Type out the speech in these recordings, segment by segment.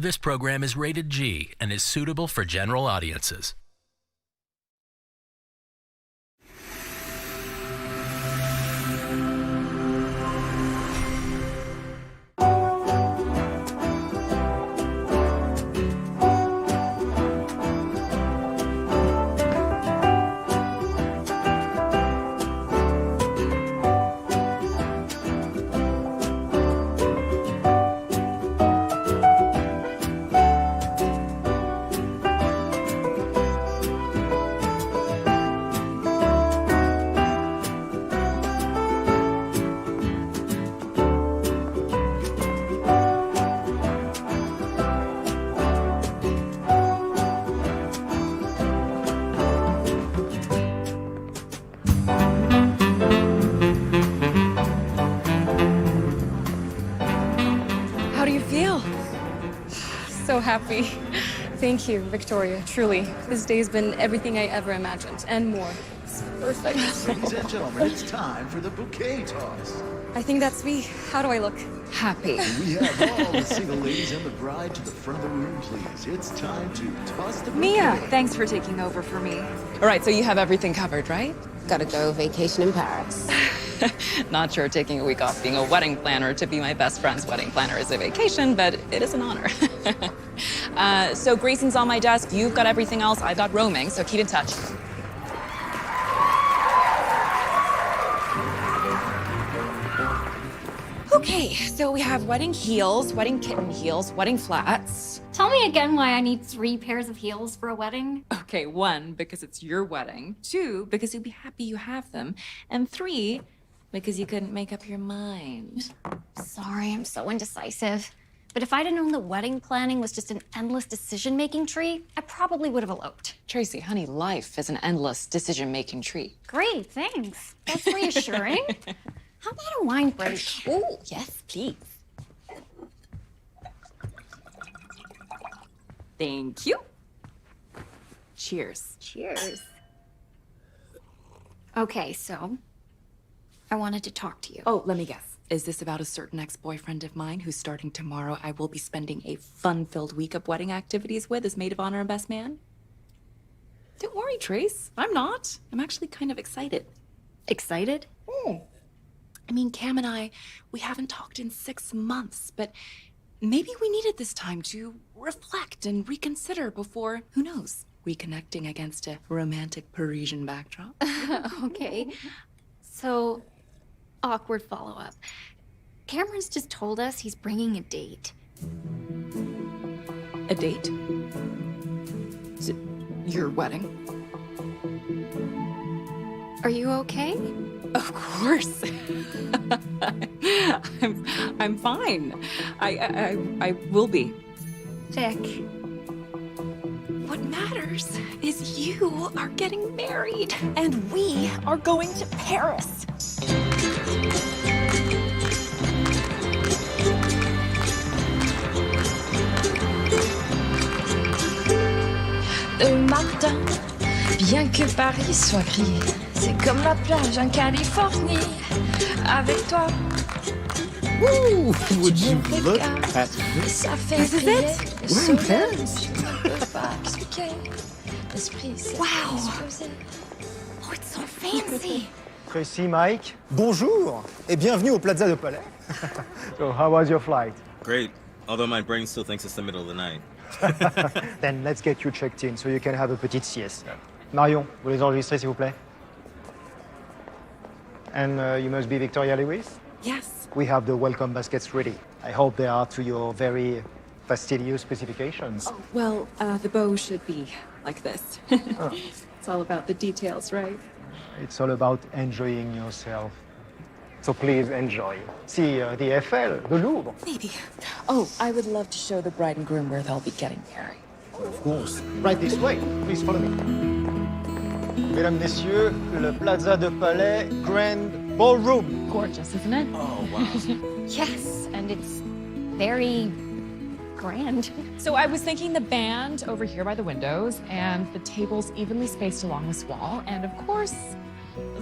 This program is rated G and is suitable for general audiences. How do you feel? So happy. Thank you, Victoria. Truly, this day's been everything I ever imagined, and more. It's perfect. Ladies and gentlemen, it's time for the bouquet toss. I think that's me. How do I look? Happy. We have all the single ladies and the bride to the front of the room, please. It's time to toss the bouquet. Mia, thanks for taking over for me. All right, so you have everything covered, right? Gotta go vacation in Paris. Not sure taking a week off being a wedding planner to be my best friend's wedding planner is a vacation, but it is an honor. So Grayson's on my desk. You've got everything else. I've got roaming, so keep in touch. Okay, so we have wedding heels, wedding kitten heels, wedding flats. Tell me again why I need 3 pairs of heels for a wedding. Okay, 1, because it's your wedding. 2, because you'll be happy you have them. And 3, because you couldn't make up your mind. Sorry, I'm so indecisive. But if I'd have known that wedding planning was just an endless decision-making tree, I probably would have eloped. Tracy, honey, life is an endless decision-making tree. Great, thanks. That's reassuring. How about a wine break? Oh, yes, please. Thank you. Cheers. Cheers. Okay, so I wanted to talk to you. Oh, let me guess. Is this about a certain ex-boyfriend of mine who's starting tomorrow I will be spending a fun-filled week of wedding activities with as maid of honor and best man? Don't worry, Trace. I'm not. I'm actually kind of excited. Excited? I mean, Cam and I, we haven't talked in 6 months, but maybe we needed this time to reflect and reconsider before, who knows, reconnecting against a romantic Parisian backdrop. Okay. So, awkward follow-up. Cameron's just told us he's bringing a date. A date? Is it your wedding? Are you okay? Of course. I'm fine. I will be. Vic. What matters is you are getting married and we are going to Paris. Le matin, bien que Paris soit gris, c'est comme la plage en Californie. Avec toi, Ooh, would tu you me look regardes, at this? ça fait This is briller it? le We're in soleil. Paris. Je ne peux pas expliquer. L'esprit s'est Wow. explosé. Oh, it's so fancy. Tracy, Mike, bonjour et bienvenue au Plaza de Palais. So, how was your flight? Great, although my brain still thinks it's the middle of the night. Then let's get you checked in so you can have a petite siesta. Marion, vous les enregistrez s'il vous plaît? And you must be Victoria Lewis? Yes. We have the welcome baskets ready. I hope they are to your very fastidious specifications. Well, the bow should be like this. It's all about the details, right? It's all about enjoying yourself. So please enjoy. See the Eiffel, the Louvre. Maybe. Oh, I would love to show the bride and groom where they'll be getting married. Of course. Right this way. Please follow me. Mesdames, Messieurs, le Plaza de Palais Grand Ballroom. Gorgeous, isn't it? Oh, wow. Yes, and it's very grand. So I was thinking the band over here by the windows and the tables evenly spaced along this wall, and of course,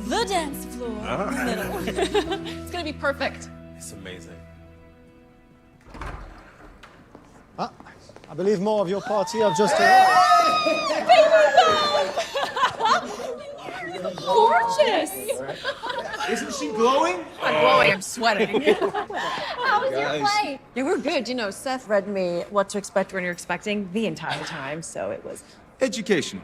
the dance floor in the middle. It's gonna be perfect. It's amazing. Ah, believe more of your party have just arrived. Gorgeous! Isn't she glowing? I'm glowing, I'm sweating. How was your flight? Yeah, we're good. You know, Seth read me what to expect when you're expecting the entire time, so it was... Education.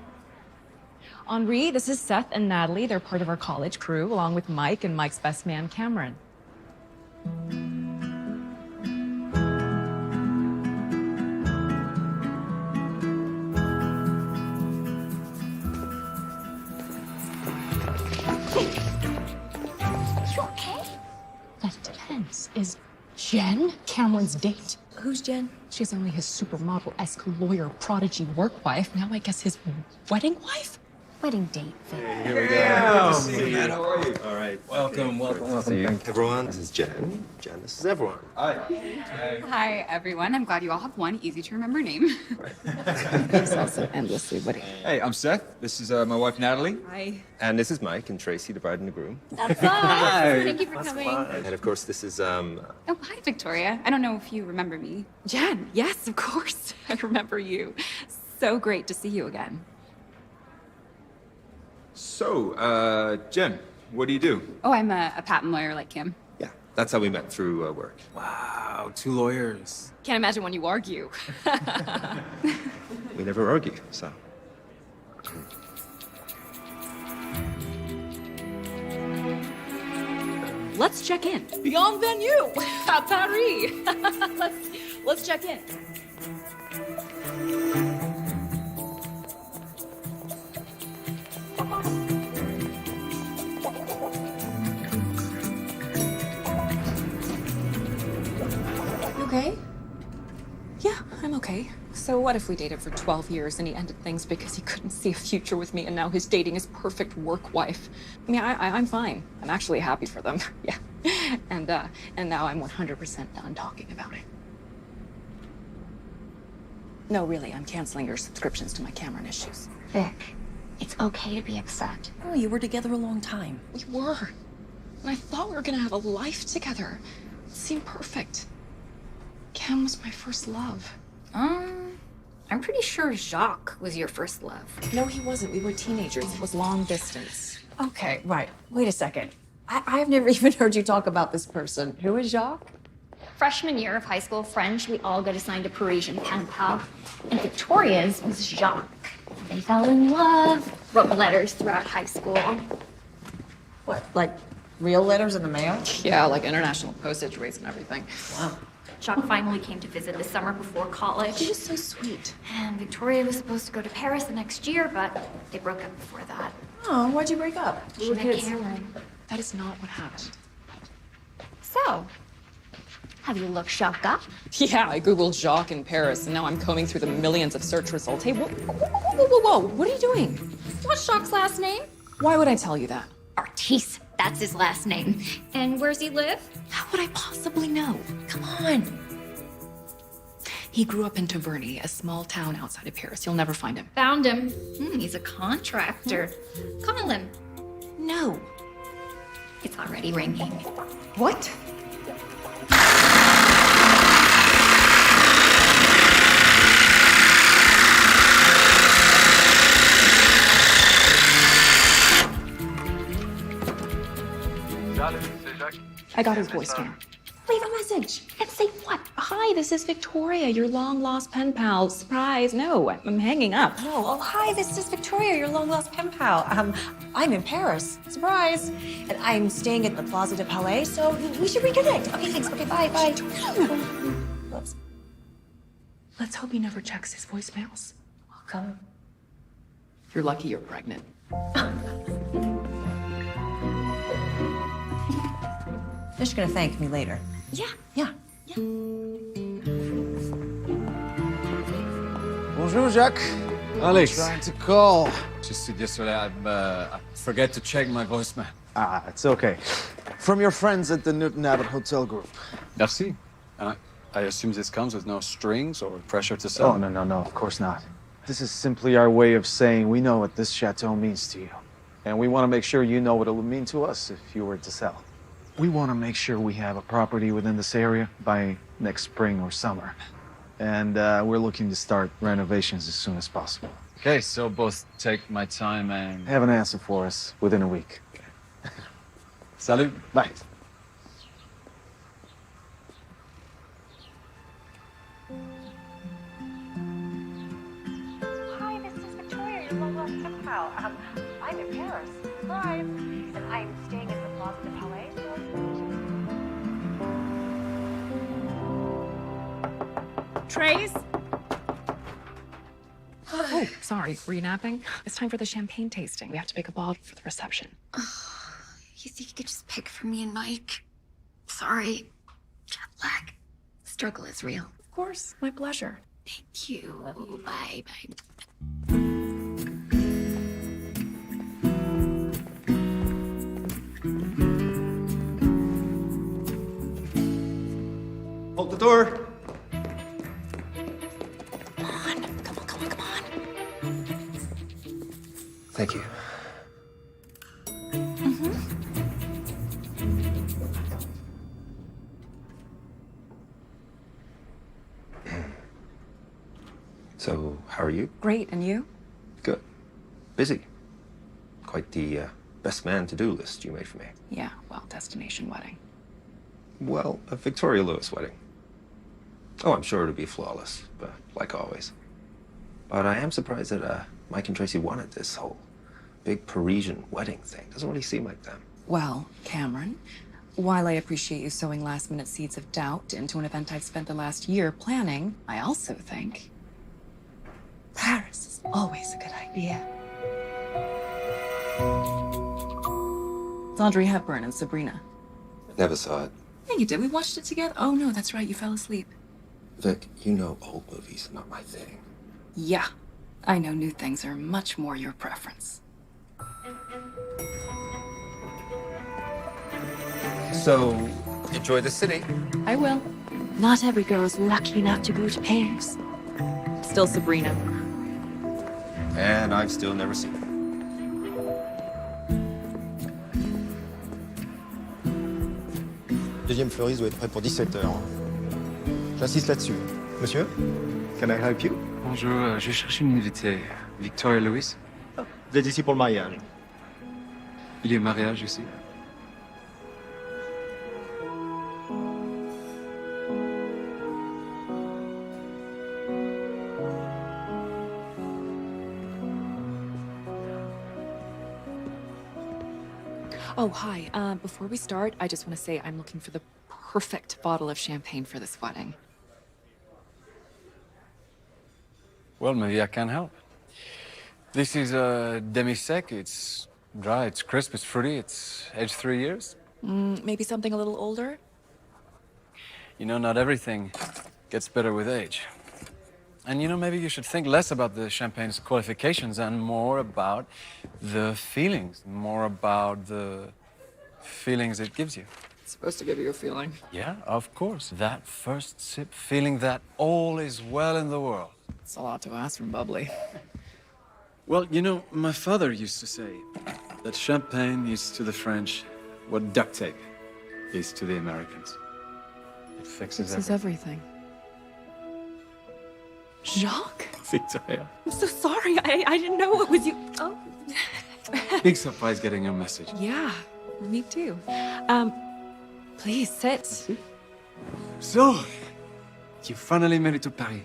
Henri, this is Seth and Natalie. They're part of our college crew, along with Mike and Mike's best man, Cameron. You okay? That depends. Is Jen Cameron's date? Who's Jen? She's only his supermodel-esque lawyer prodigy work wife. Now I guess his wedding wife? Wedding date, Vic. Here we go. How are you? All right. Welcome. Everyone, this is Jen. Jen, this is everyone. Hi, everyone. I'm glad you all have one easy to remember name. He's also endlessly witty. Hey, I'm Seth. This is my wife, Natalie. Hi. And this is Mike and Tracy, the bride and the groom. That's us. Thank you for coming. And of course, this is, Oh, hi, Victoria. I don't know if you remember me. Jen, yes, of course. I remember you. So great to see you again. So, Jen, what do you do? Oh, I'm a patent lawyer like Kim. yeah, that's how we met through work. Wow, 2 lawyers. Can't imagine when you argue. We never argue, so. Let's check in. Bienvenue à Paris. let's check in. You okay? Yeah, I'm okay. So what if we dated for 12 years and he ended things because he couldn't see a future with me and now he's dating his perfect work wife? I mean, I'm fine. I'm actually happy for them. Yeah. And now I'm 100% done talking about it. No, really, I'm canceling your subscriptions to my Cameron issues. Vic, it's okay to be upset. Oh, you were together a long time. We were. And I thought we were gonna have a life together. It seemed perfect. Cam was my first love. I'm pretty sure Jacques was your first love. No, he wasn't. We were teenagers. It was long distance. Okay, right. Wait a second. I've never even heard you talk about this person. Who is Jacques? Freshman year of high school French, we all got assigned a Parisian pen pal. And Victoria's was Jacques. They fell in love, wrote letters throughout high school. What, like real letters in the mail? Yeah, like international postage rates and everything. Wow. Jacques finally came to visit the summer before college. He was so sweet. And Victoria was supposed to go to Paris the next year, but they broke up before that. Oh, why'd you break up? She met Cameron. That is not what happened. So, have you looked Jacques up? Yeah, I Googled Jacques in Paris, and now I'm combing through the millions of search results. Hey, whoa, what are you doing? What's Jacques' last name? Why would I tell you that? Artis. That's his last name. And where's he live? How would I possibly know? Come on. He grew up in Taverny, a small town outside of Paris. You'll never find him. Found him. He's a contractor. Call him. No. It's already ringing. What? I got his voicemail. Leave a message. And say what? Hi, this is Victoria, your long-lost pen pal. Surprise. No, I'm hanging up. Oh, hi, this is Victoria, your long-lost pen pal. I'm in Paris. Surprise. And I'm staying at the Plaza de Palais, so we should reconnect. Okay, thanks. Okay, bye. Whoops. Let's hope he never checks his voicemails. Welcome. You're lucky you're pregnant. You're just gonna thank me later. Yeah. Bonjour, Jacques. Alex. Trying to call. Just yesterday, I forget to check my voicemail. Ah, it's okay. From your friends at the Newton Abbot Hotel Group. Merci. And I assume this comes with no strings or pressure to sell. Oh, no, of course not. This is simply our way of saying we know what this chateau means to you. And we want to make sure you know what it would mean to us if you were to sell. We want to make sure we have a property within this area by next spring or summer. and we're looking to start renovations as soon as possible. Okay, so both take my time and... Have an answer for us within a week. Salut. Bye. Hi, this is Victoria, your long-lost pen pal. I'm in Paris. Surprise. And I'm staying at the Plaza de Palais. Trace? Oh, sorry. Were you napping? It's time for the champagne tasting. We have to pick a bottle for the reception. You think you could just pick for me and Mike? Sorry. Jet lag. Struggle is real. Of course. My pleasure. Thank you. Bye bye. Hold the door. Come on. Thank you. So, how are you? Great, and you? Good. Busy. Quite the best man to-do list you made for me. Yeah, well, destination wedding. Well, a Victoria Lewis wedding. Oh, I'm sure it'll be flawless, but like always. But I am surprised that Mike and Tracy wanted this whole big Parisian wedding thing. Doesn't really seem like them. Well, Cameron, while I appreciate you sowing last-minute seeds of doubt into an event I've spent the last year planning, I also think Paris is always a good idea. It's Audrey Hepburn and Sabrina. Never saw it. Yeah, you did. We watched it together. Oh, no, that's right. You fell asleep. Vic, you know old movies are not my thing. Yeah, I know new things are much more your preference. So, enjoy the city. I will. Not every girl's lucky enough to go to Paris. Still Sabrina. And I've still never seen it. Deuxième fleuriste doit être prêt pour 17h. J'insiste là-dessus. Monsieur, can I help you? Bonjour, je cherche une invitée. Victoria Lewis. Vous êtes ici pour le mariage. Il y a un mariage ici. Oh, hi. Before we start, I just want to say I'm looking for the perfect bottle of champagne for this wedding. Well, maybe I can help. This is a demi-sec. It's dry, it's crisp, it's fruity, it's aged 3 years. Maybe something a little older? You know, not everything gets better with age. And you know, maybe you should think less about the champagne's qualifications and more about the feelings, more about the feelings it gives you. It's supposed to give you a feeling. Yeah, of course. That first sip, feeling that all is well in the world. It's a lot to ask from Bubbly. Well, you know, my father used to say that champagne is to the French what duct tape is to the Americans. It fixes everything. Jacques? Victoria. I'm so sorry. I didn't know it was you. Oh. Big surprise getting your message. Yeah, me too. Please sit. So, you finally made it to Paris.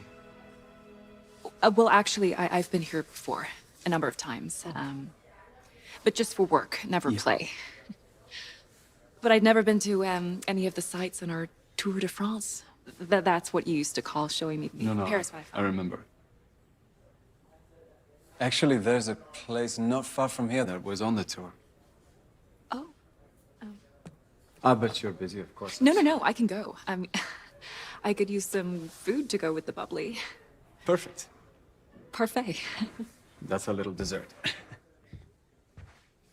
Well, actually, I've been here before, a number of times. But just for work, never play. But I'd never been to any of the sites on our Tour de France. That's what you used to call showing me No, Paris. I remember. Actually, there's a place not far from here that was on the tour. Oh. I bet you're busy, of course. No, I can go. I could use some food to go with the bubbly. Perfect. Parfait. That's a little dessert.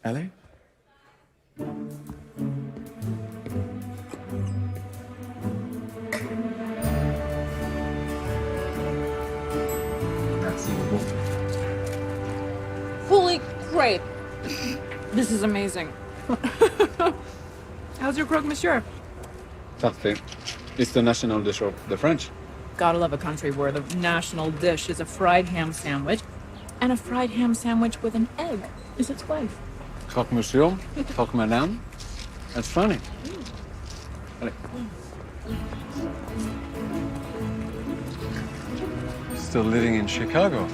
Allez? Holy grape! This is amazing. How's your croque monsieur? Parfait. It's the national dish of the French. Gotta love a country where the national dish is a fried ham sandwich, and a fried ham sandwich with an egg is its wife. Croque monsieur, croque madame. That's funny. Allez. Still living in Chicago?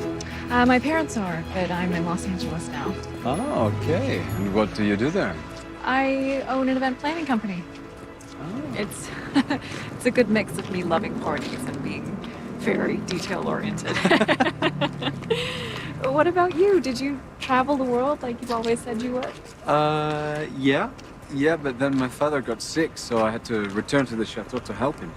My parents are, but I'm in Los Angeles now. Oh, okay. And what do you do there? I own an event planning company. It's it's a good mix of me loving parties and being very detail-oriented. What about you? Did you travel the world like you've always said you would? Yeah. Yeah, but then my father got sick, so I had to return to the chateau to help him.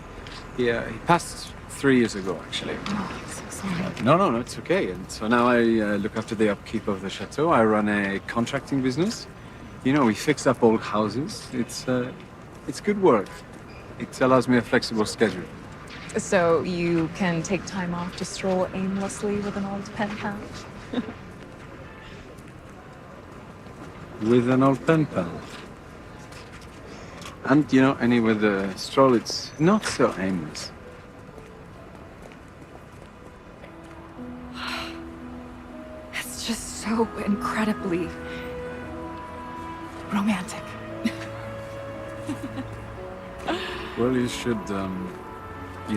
He passed 3 years ago, actually. Oh, I'm so sorry. No, it's okay. And so now I look after the upkeep of the chateau. I run a contracting business. You know, we fix up old houses. It's good work. It allows me a flexible schedule. So you can take time off to stroll aimlessly with an old pen pal? With an old pen pal. And, you know, any with a stroll, it's not so aimless. It's just so incredibly romantic. Well, you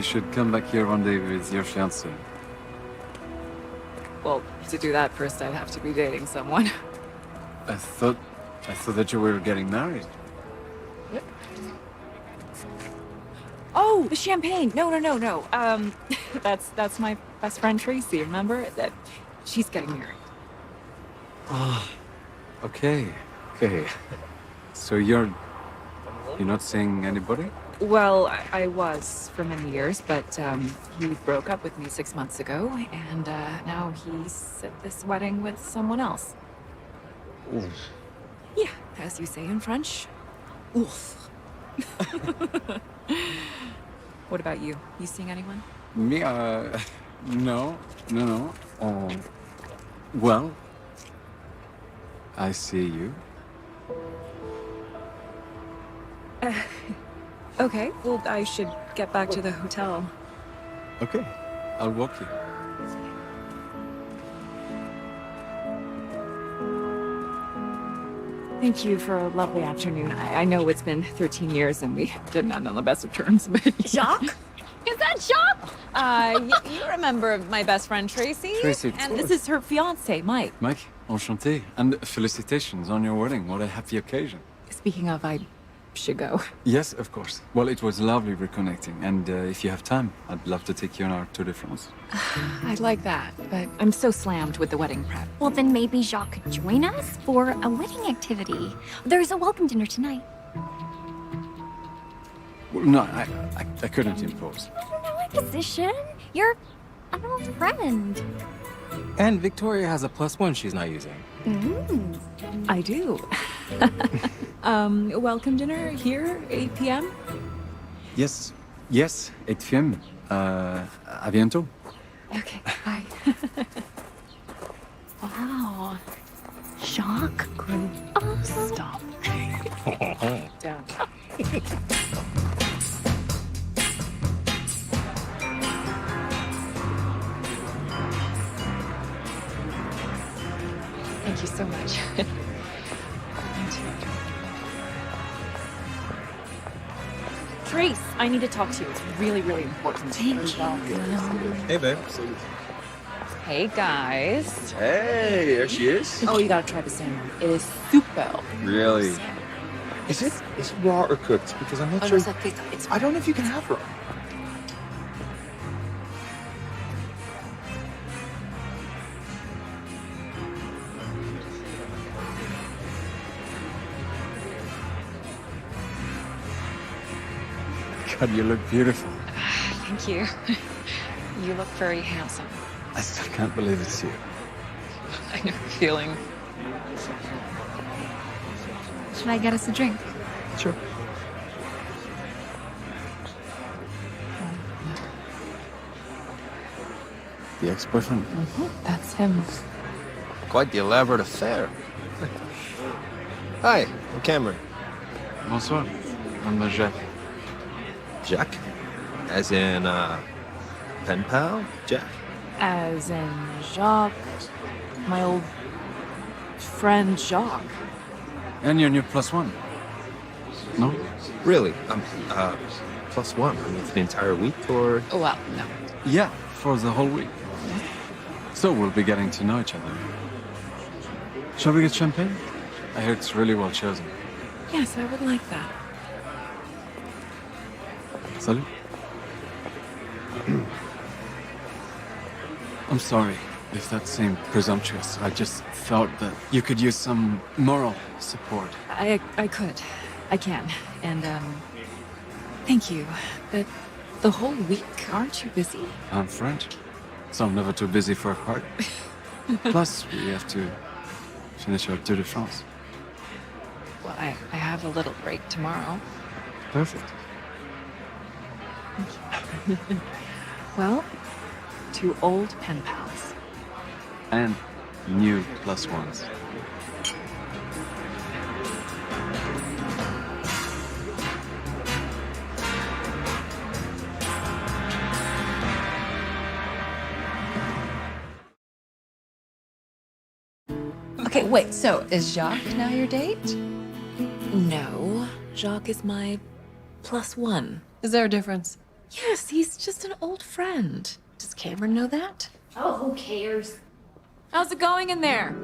should come back here one day with your fiancé. Well, to do that, first I'd have to be dating someone. I thought that you were getting married. Oh, the champagne. No. That's my best friend Tracy. Remember that she's getting married. Ah, okay. So you're not seeing anybody? Well, I was for many years, but he broke up with me 6 months ago, and now he's at this wedding with someone else. Oof. Yeah, as you say in French. Oof. What about you? You seeing anyone? Me? No. Well, I see you. Okay, well, I should get back to the hotel. Okay, I'll walk you. Thank you for a lovely afternoon. I know it's been 13 years and we didn't end on the best of terms, but... Jacques? Is that Jacques? You remember my best friend Tracy? Tracy, of And course. this is her fiance, Mike. Mike, enchanté. And felicitations on your wedding. What a happy occasion. Speaking of, I should go. Yes, of course. Well, it was lovely reconnecting. And if you have time, I'd love to take you on our Tour de France. I'd like that, but I'm so slammed with the wedding prep. Well, then maybe Jacques could join us for a wedding activity. There's a welcome dinner tonight. Well, no, I couldn't impose. I don't know my position. You're an old friend. And Victoria has a +1 she's not using. I do. Welcome dinner here, 8 p.m. Yes, 8 p.m. À bientôt. Okay, bye. Wow. Jacques grew up. Stop. Down. Thank you so much. Trace, I need to talk to you. It's really, really important. Thank you. Hey, babe. Hey, guys. Hey, there she is. Oh, you gotta try the salmon. It is super. Really? Is it raw or cooked? Because I'm not Oh, sure. no, it's I don't know if you can have raw. God, you look beautiful. Thank you. You look very handsome. I still can't believe it's you. I know the feeling. Should I get us a drink? Sure. The ex-boyfriend? That's him. Quite the elaborate affair. Hi, I'm Cameron. Bonsoir. I'm Jacques. Jacques? As in, pen pal, Jack? As in Jacques, my old friend Jacques. And your new +1. No? Really? +1? I mean, for the entire week, or? Oh, well, no. Yeah, for the whole week. So we'll be getting to know each other. Shall we get champagne? I hear it's really well chosen. Yes, I would like that. Salut. I'm sorry if that seemed presumptuous. I just felt that you could use some moral support. I could. I can. And, thank you. But the whole week, aren't you busy? I'm French, so I'm never too busy for a party. Plus, we have to finish our Tour de France. Well, I have a little break tomorrow. Perfect. Well, 2 old pen pals. And new +1s. Okay, wait, so is Jacques now your date? No, Jacques is my +1. Is there a difference? Yes, he's just an old friend. Does Cameron know that? Oh, who cares? How's it going in there?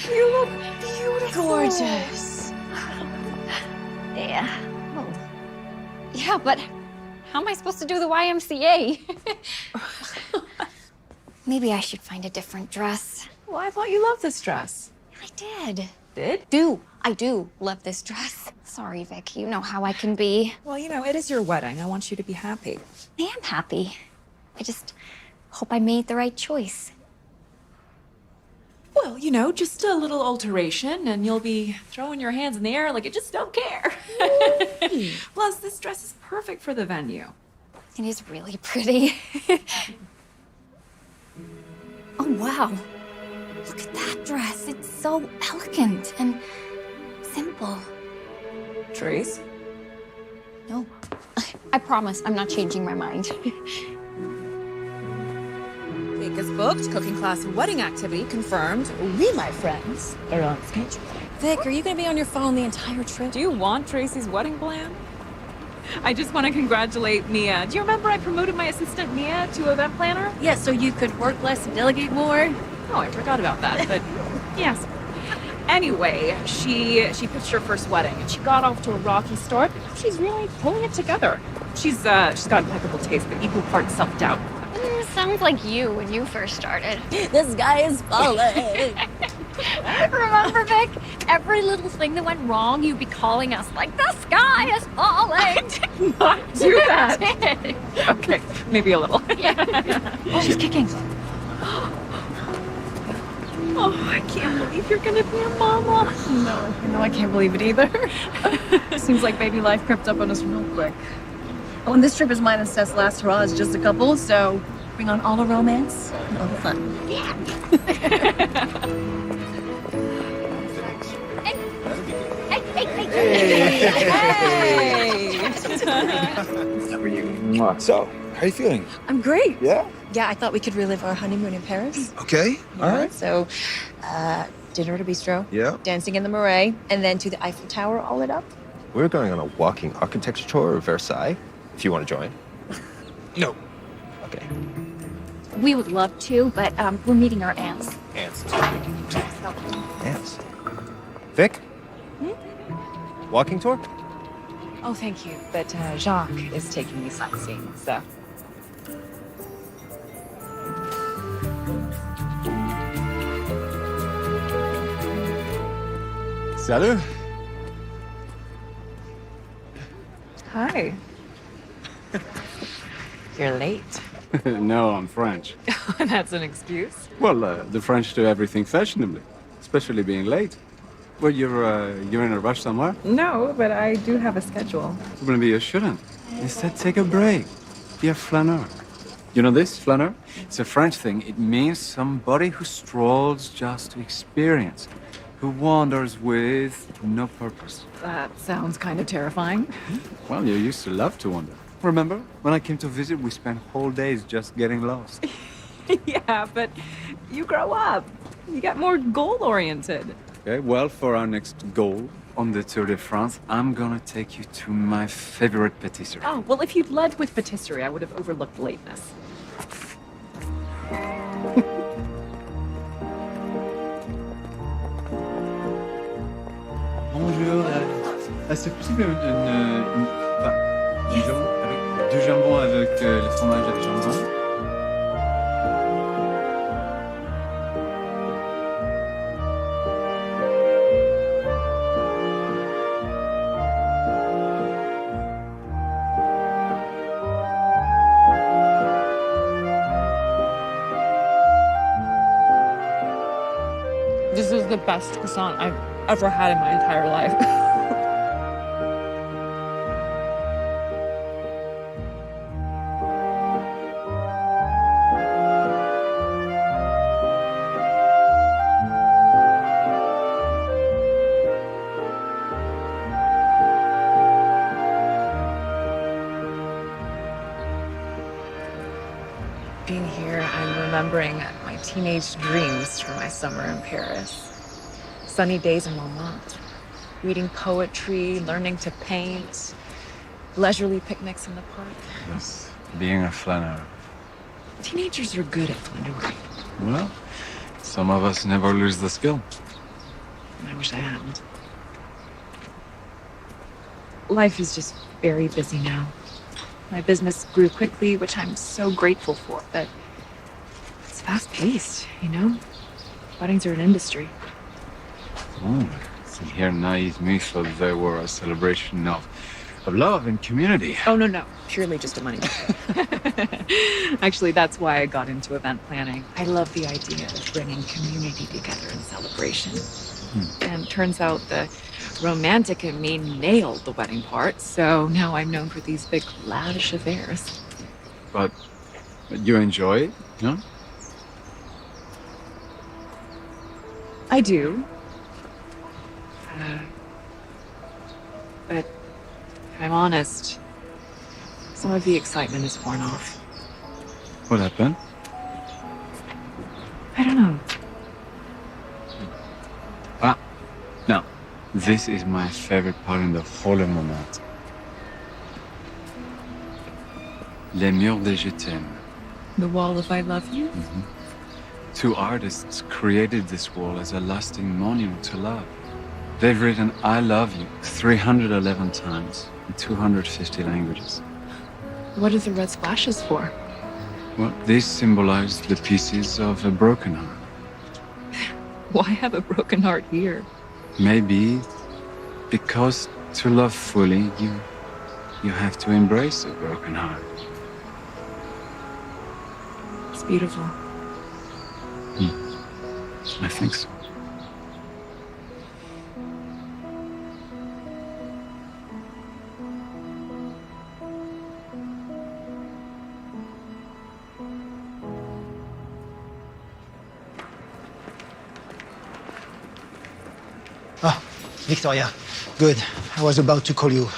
You look beautiful. Gorgeous. Yeah. Oh. Yeah, but how am I supposed to do the YMCA? Maybe I should find a different dress. Well, I thought you loved this dress. I did. Did? I do love this dress. Sorry, Vic. You know how I can be. Well, you know, it is your wedding. I want you to be happy. I am happy. I just hope I made the right choice. Well, you know, just a little alteration and you'll be throwing your hands in the air like you just don't care. Plus, this dress is perfect for the venue. It is really pretty. Oh, wow. Look at that dress. It's so elegant and simple. Trace? No. I promise I'm not changing my mind. Cake is booked, cooking class and wedding activity confirmed. We, my friends, are on schedule. Vic, are you gonna be on your phone the entire trip? Do you want Tracy's wedding plan? I just want to congratulate Mia. Do you remember I promoted my assistant Mia to event planner? Yeah, so you could work less and delegate more? Oh, I forgot about that, but yes. Anyway, she pitched her first wedding and she got off to a rocky start, but now she's really pulling it together. She's got impeccable taste, but equal parts self-doubt. Sounds like you when you first started. This guy is falling. Remember, Vic? Every little thing that went wrong, you'd be calling us like, the sky is falling. Not do that. I did. Okay, maybe a little. Oh, she's kicking. Oh, I can't believe you're gonna be a mama. No, I can't believe it either. Seems like baby life crept up on us real quick. Oh, and this trip is mine and Seth's last hurrah as just a couple, so bring on all the romance and all the fun. Yeah. How are you? So, how are you feeling? I'm great. Yeah? Yeah, I thought we could relive our honeymoon in Paris. Okay. All right. So, dinner at a bistro. Yeah. Dancing in the Marais, and then to the Eiffel Tower, all lit up. We're going on a walking architecture tour of Versailles, if you want to join. No. Okay. We would love to, but we're meeting our aunts. Ants. Ants. Vic? Walking tour? Oh, thank you. But Jacques is taking me sightseeing, so. Salut. Hi. You're late. No, I'm French. That's an excuse. Well, the French do everything fashionably, especially being late. Well, you're in a rush somewhere? No, but I do have a schedule. Well, maybe you shouldn't. Instead, take a break. Be a flaneur. You know this, flaneur? It's a French thing. It means somebody who strolls just to experience, who wanders with no purpose. That sounds kind of terrifying. Well, you used to love to wander. Remember? When I came to visit, we spent whole days just getting lost. Yeah, but you grow up. You get more goal-oriented. Okay, well, for our next goal on the Tour de France, I'm gonna take you to my favorite patisserie. Oh, well, if you'd led with patisserie, I would have overlooked lateness. Bonjour. C'est possible une jambon avec du jambon avec le fromage avec jambon? This is the best croissant I've ever had in my entire life. Being here, I'm remembering my teenage dreams for my summer in Paris. Sunny days in Montmartre, reading poetry, learning to paint, leisurely picnics in the park. Yes, being a flaneur. Teenagers are good at flaneuring. Well, some of us never lose the skill. I wish I hadn't. Life is just very busy now. My business grew quickly, which I'm so grateful for, but it's fast-paced, you know? Weddings are an industry. Oh, see here, naive me thought they were a celebration of love and community. Oh, no. Purely just a money matter. Actually, that's why I got into event planning. I love the idea of bringing community together in celebration. And turns out the romantic in me nailed the wedding part, so now I'm known for these big, lavish affairs. But you enjoy it, no? I do. But if I'm honest, some of the excitement is worn off. What happened? I don't know. Ah, no. This is my favorite part in the whole moment. Les murs de je t'aime. The wall of I love you? Two artists created this wall as a lasting monument to love. They've written I love you 311 times in 250 languages. What are the red splashes for? Well, these symbolize the pieces of a broken heart. Why have a broken heart here? Maybe because to love fully, you have to embrace a broken heart. It's beautiful. I think so. Ah, Victoria. Good. I was about to call you.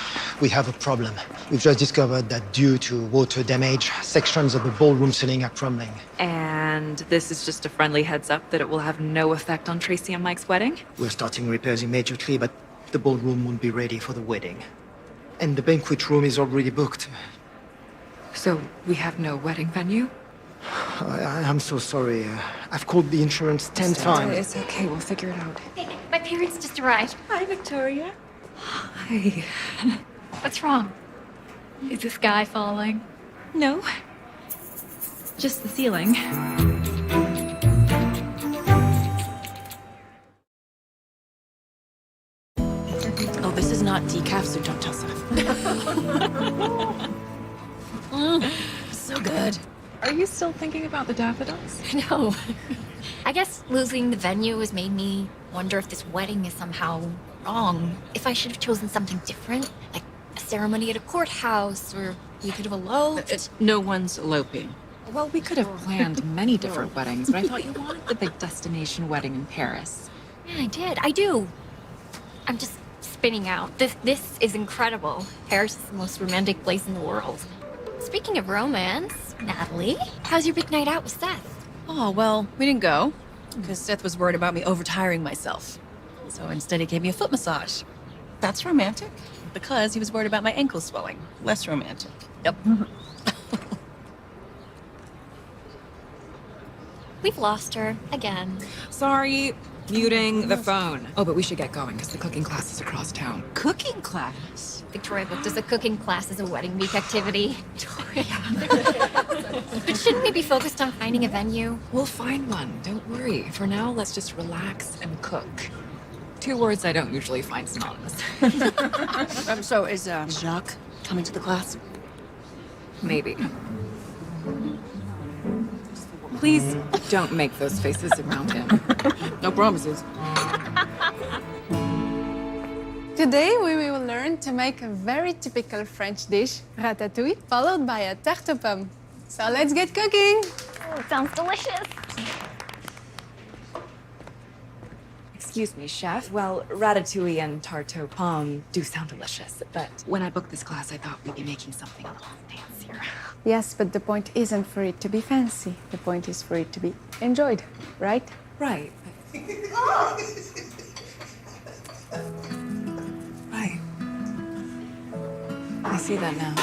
We have a problem. We've just discovered that due to water damage, sections of the ballroom ceiling are crumbling. And this is just a friendly heads up that it will have no effect on Tracy and Mike's wedding? We're starting repairs immediately, but the ballroom won't be ready for the wedding. And the banquet room is already booked. So we have no wedding venue? I'm so sorry. I've called the insurance 10 times. It's okay, we'll figure it out. Hey, my parents just arrived. Hi, Victoria. Hi. What's wrong? Is the sky falling? No. Just the ceiling. Oh, this is not decaf, so don't tell Seth. So good. Are you still thinking about the daffodils? No. I guess losing the venue has made me wonder if this wedding is somehow wrong. If I should have chosen something different, like a ceremony at a courthouse, or we could have eloped. No one's eloping. Well, we could have planned many different weddings, but I thought you wanted the big destination wedding in Paris. Yeah, I did. I do. I'm just spinning out. This is incredible. Paris is the most romantic place in the world. Speaking of romance, Natalie, how's your big night out with Seth? Oh, well, we didn't go, because Seth was worried about me overtiring myself. So instead he gave me a foot massage. That's romantic. Because he was worried about my ankle swelling. Less romantic. Yep. We've lost her again. Sorry, muting the phone. Oh, but we should get going because the cooking class is across town. Cooking class? Victoria booked us a cooking class as a wedding week activity. But shouldn't we be focused on finding a venue? We'll find one. Don't worry. For now, let's just relax and cook. 2 words I don't usually find synonymous. So is Jacques coming to the class? Maybe. Please don't make those faces around him. No promises. Today we will learn to make a very typical French dish, ratatouille, followed by a tarte aux pommes. So let's get cooking! Oh, it sounds delicious. Excuse me, chef. Well, ratatouille and tarte aux pommes do sound delicious, but when I booked this class, I thought we'd be making something a little fancier. Yes, but the point isn't for it to be fancy. The point is for it to be enjoyed, right? Right. Right. I see that now.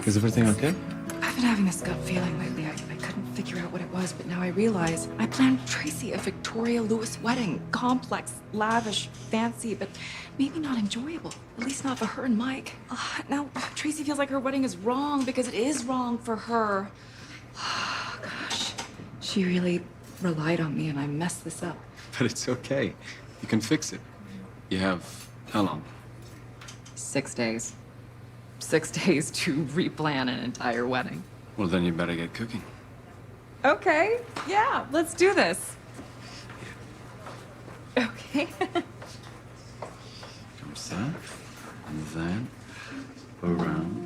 Is everything okay? I've been having this gut feeling lately. I couldn't figure out what it was, but now I realize I planned Tracy a Victoria Lewis wedding. Complex, lavish, fancy, but maybe not enjoyable. At least not for her and Mike. Now Tracy feels like her wedding is wrong because it is wrong for her. Gosh, she really relied on me and I messed this up. But it's okay. You can fix it. You have how long? 6 days. 6 days to replan an entire wedding. Well, then you better get cooking. Okay, yeah, let's do this. Okay. Comes that, and then around.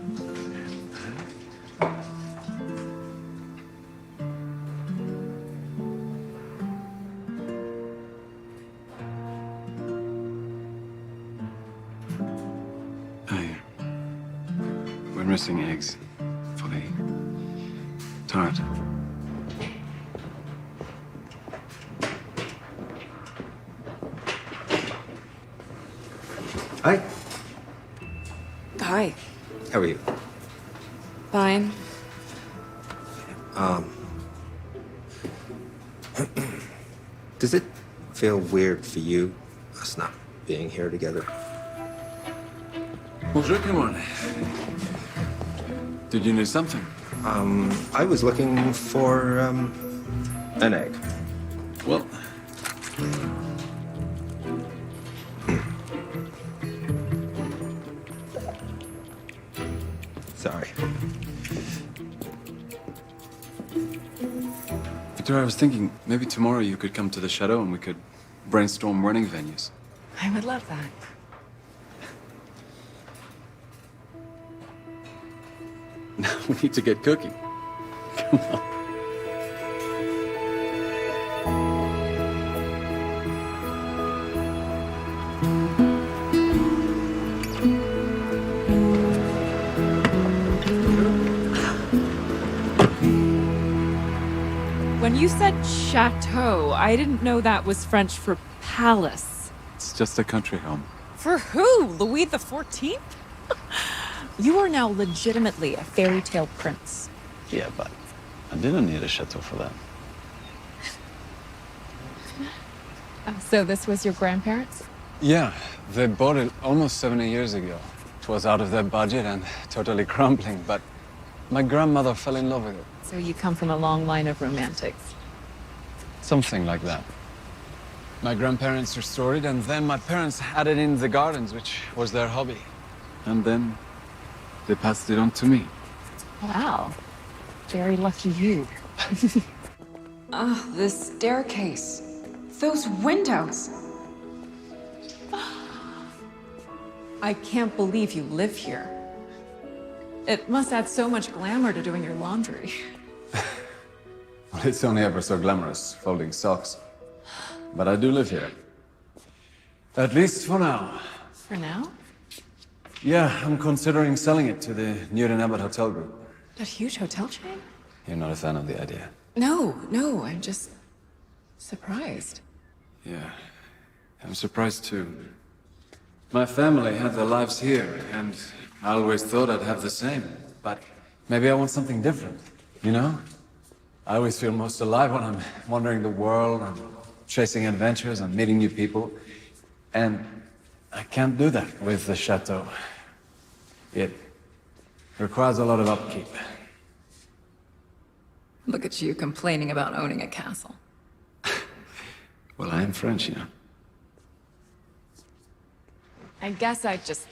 We're missing eggs for the tart. Hi. Hi. How are you? Fine. Does it feel weird for you, us not being here together? Bonjour, come on. Did you need something? I was looking for, an egg. Well, sorry. Victoria, I was thinking maybe tomorrow you could come to the chateau and we could brainstorm wedding venues. I would love that. Now we need to get cooking. Come on. When you said chateau, I didn't know that was French for palace. It's just a country home. For who? Louis the 14th? You are now legitimately a fairy tale prince. Yeah, but I didn't need a chateau for that. So this was your grandparents? Yeah, they bought it almost 70 years ago. It was out of their budget and totally crumbling, but my grandmother fell in love with it. So you come from a long line of romantics. Something like that. My grandparents restored it, and then my parents had it in the gardens, which was their hobby. And then they passed it on to me. Wow. Very lucky you. This staircase. Those windows. I can't believe you live here. It must add so much glamour to doing your laundry. Well, it's only ever so glamorous, folding socks. But I do live here. At least for now. For now? Yeah, I'm considering selling it to the Newton Abbot Hotel Group. That huge hotel chain? You're not a fan of the idea? No, I'm just surprised. Yeah, I'm surprised too. My family had their lives here, and I always thought I'd have the same. But maybe I want something different, you know? I always feel most alive when I'm wandering the world and chasing adventures and meeting new people. And I can't do that with the chateau. It requires a lot of upkeep. Look at you complaining about owning a castle. Well, I am French, you know. I guess I just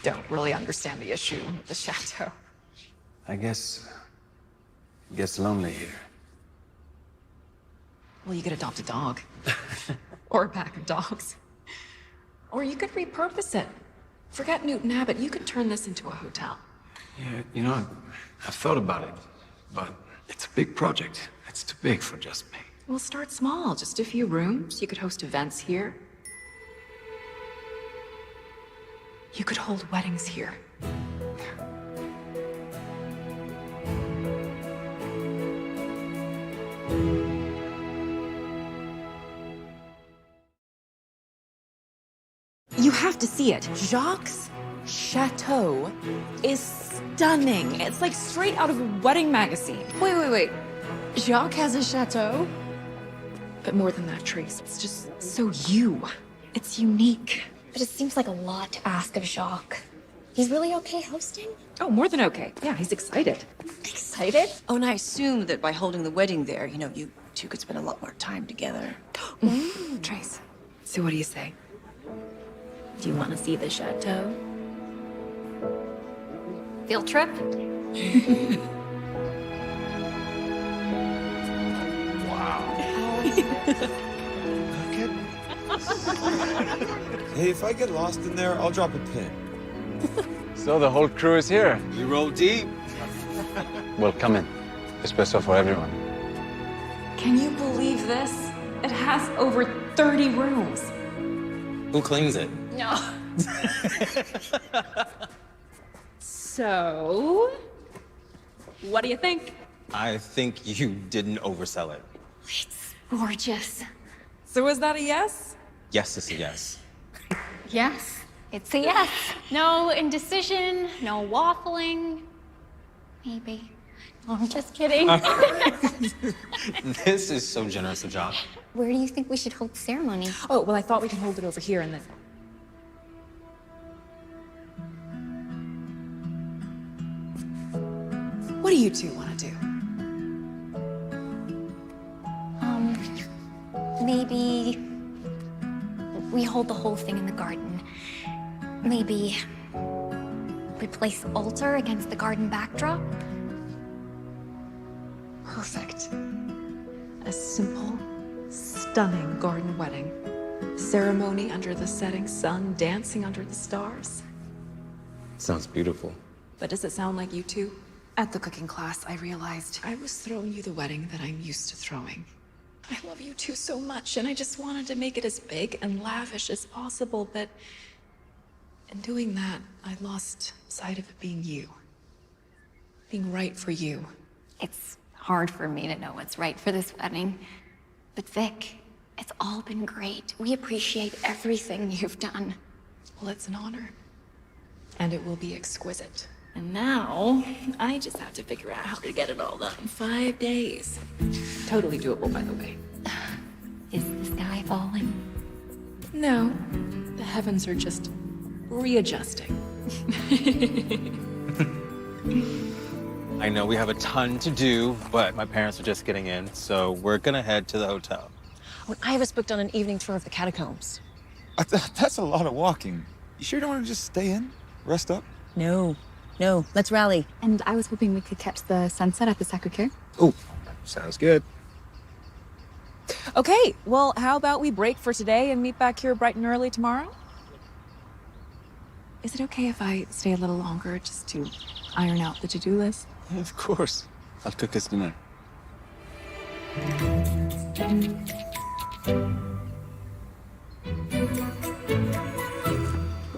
don't really understand the issue with the chateau. I guess it gets lonely here. Well, you could adopt a dog. Or a pack of dogs. Or you could repurpose it. Forget Newton Abbot, you could turn this into a hotel. Yeah, you know, I've thought about it, but it's a big project. It's too big for just me. We'll start small, just a few rooms. You could host events here. You could hold weddings here. You have to see it. Jacques' chateau is stunning. It's like straight out of a wedding magazine. Wait. Jacques has a chateau? But more than that, Trace, it's just so you. It's unique. But it seems like a lot to ask of Jacques. He's really okay hosting? Oh, more than okay. Yeah, he's excited. Excited? Oh, and I assume that by holding the wedding there, you know, you two could spend a lot more time together. Trace, so what do you say? Do you want to see the chateau? Field trip? Hey, if I get lost in there, I'll drop a pin. So the whole crew is here. We roll deep. Well, come in. Espresso for everyone. Can you believe this? It has over 30 rooms. Who cleans it? No. So, what do you think? I think you didn't oversell it. It's gorgeous. So is that a yes? Yes, it's a yes. Yes, it's a yes. No indecision, no waffling. Maybe. Oh, I'm just kidding. This is so generous of John. Where do you think we should hold the ceremony? Oh, well, I thought we could hold it over here and then... What do you two want to do? Maybe we hold the whole thing in the garden. Maybe we place the altar against the garden backdrop. Perfect. A simple, stunning garden wedding. Ceremony under the setting sun, dancing under the stars. Sounds beautiful. But does it sound like you two? At the cooking class, I realized I was throwing you the wedding that I'm used to throwing. I love you two so much, and I just wanted to make it as big and lavish as possible, but in doing that, I lost sight of it being you. Being right for you. It's hard for me to know what's right for this wedding. But Vic, it's all been great. We appreciate everything you've done. Well, it's an honor. And it will be exquisite. And now, I just have to figure out how to get it all done in 5 days. Totally doable, by the way. is the sky falling? No, the heavens are just readjusting. I know we have a ton to do, but my parents are just getting in, so we're gonna head to the hotel. When I was booked on an evening tour of the catacombs. That's a lot of walking. You sure you don't want to just stay in? Rest up? No, let's rally. And I was hoping we could catch the sunset at the Sacré-Cœur. Oh, sounds good. Okay, well, how about we break for today and meet back here bright and early tomorrow? Is it okay if I stay a little longer just to iron out the to-do list? Yeah, of course. I'll cook us dinner.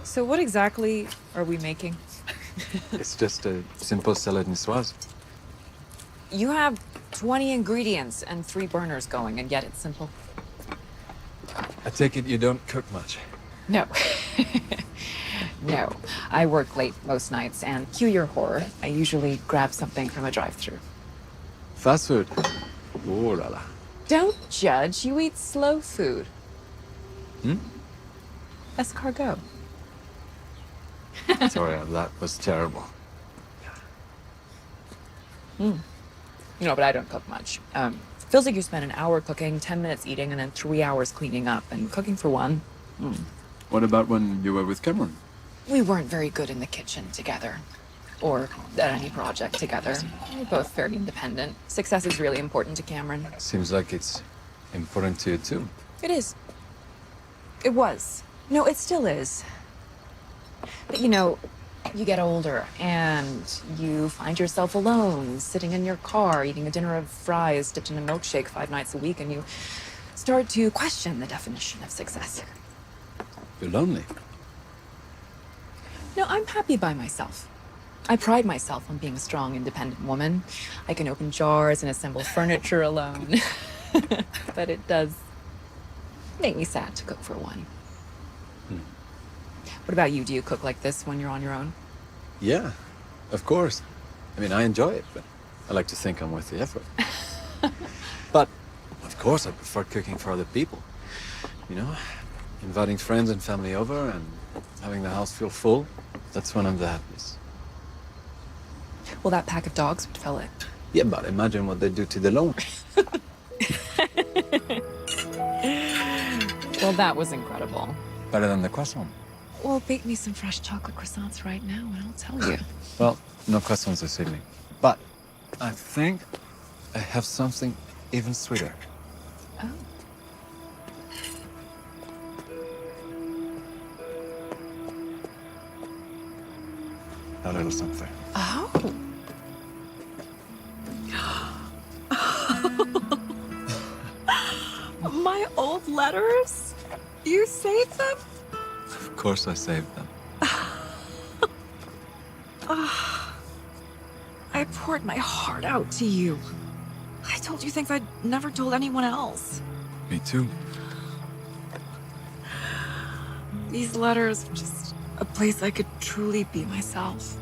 So what exactly are we making? It's just a simple salad niçoise. You have 20 ingredients and 3 burners going, and yet it's simple. I take it you don't cook much. No. No. I work late most nights, and cue your horror, I usually grab something from a drive-thru. Fast food. Oh la la. Don't judge. You eat slow food. Hmm? Escargot. Sorry, that was terrible. No, but I don't cook much. Feels like you spend an hour cooking, 10 minutes eating, and then 3 hours cleaning up. And cooking for one. What about when you were with Cameron? We weren't very good in the kitchen together. Or at any project together. We're both very independent. Success is really important to Cameron. Seems like it's important to you too. It is. It was. No, it still is. But you know, you get older and you find yourself alone, sitting in your car, eating a dinner of fries dipped in a milkshake 5 nights a week, and you start to question the definition of success. You're lonely. No, I'm happy by myself. I pride myself on being a strong, independent woman. I can open jars and assemble furniture alone. But it does make me sad to cook for one. What about you? Do you cook like this when you're on your own? Yeah, of course. I mean, I enjoy it, but I like to think I'm worth the effort. But, of course, I prefer cooking for other people. You know, inviting friends and family over and having the house feel full. That's when I'm the happiest. Well, that pack of dogs would fill it. Yeah, but imagine what they do to the lawn. Well, that was incredible. Better than the croissant. Well, bake me some fresh chocolate croissants right now, and I'll tell you. Well, no croissants this evening. But I think I have something even sweeter. Oh. A little something. Oh. My old letters? You saved them? Of course I saved them. I poured my heart out to you. I told you things I'd never told anyone else. Me too. These letters were just a place I could truly be myself.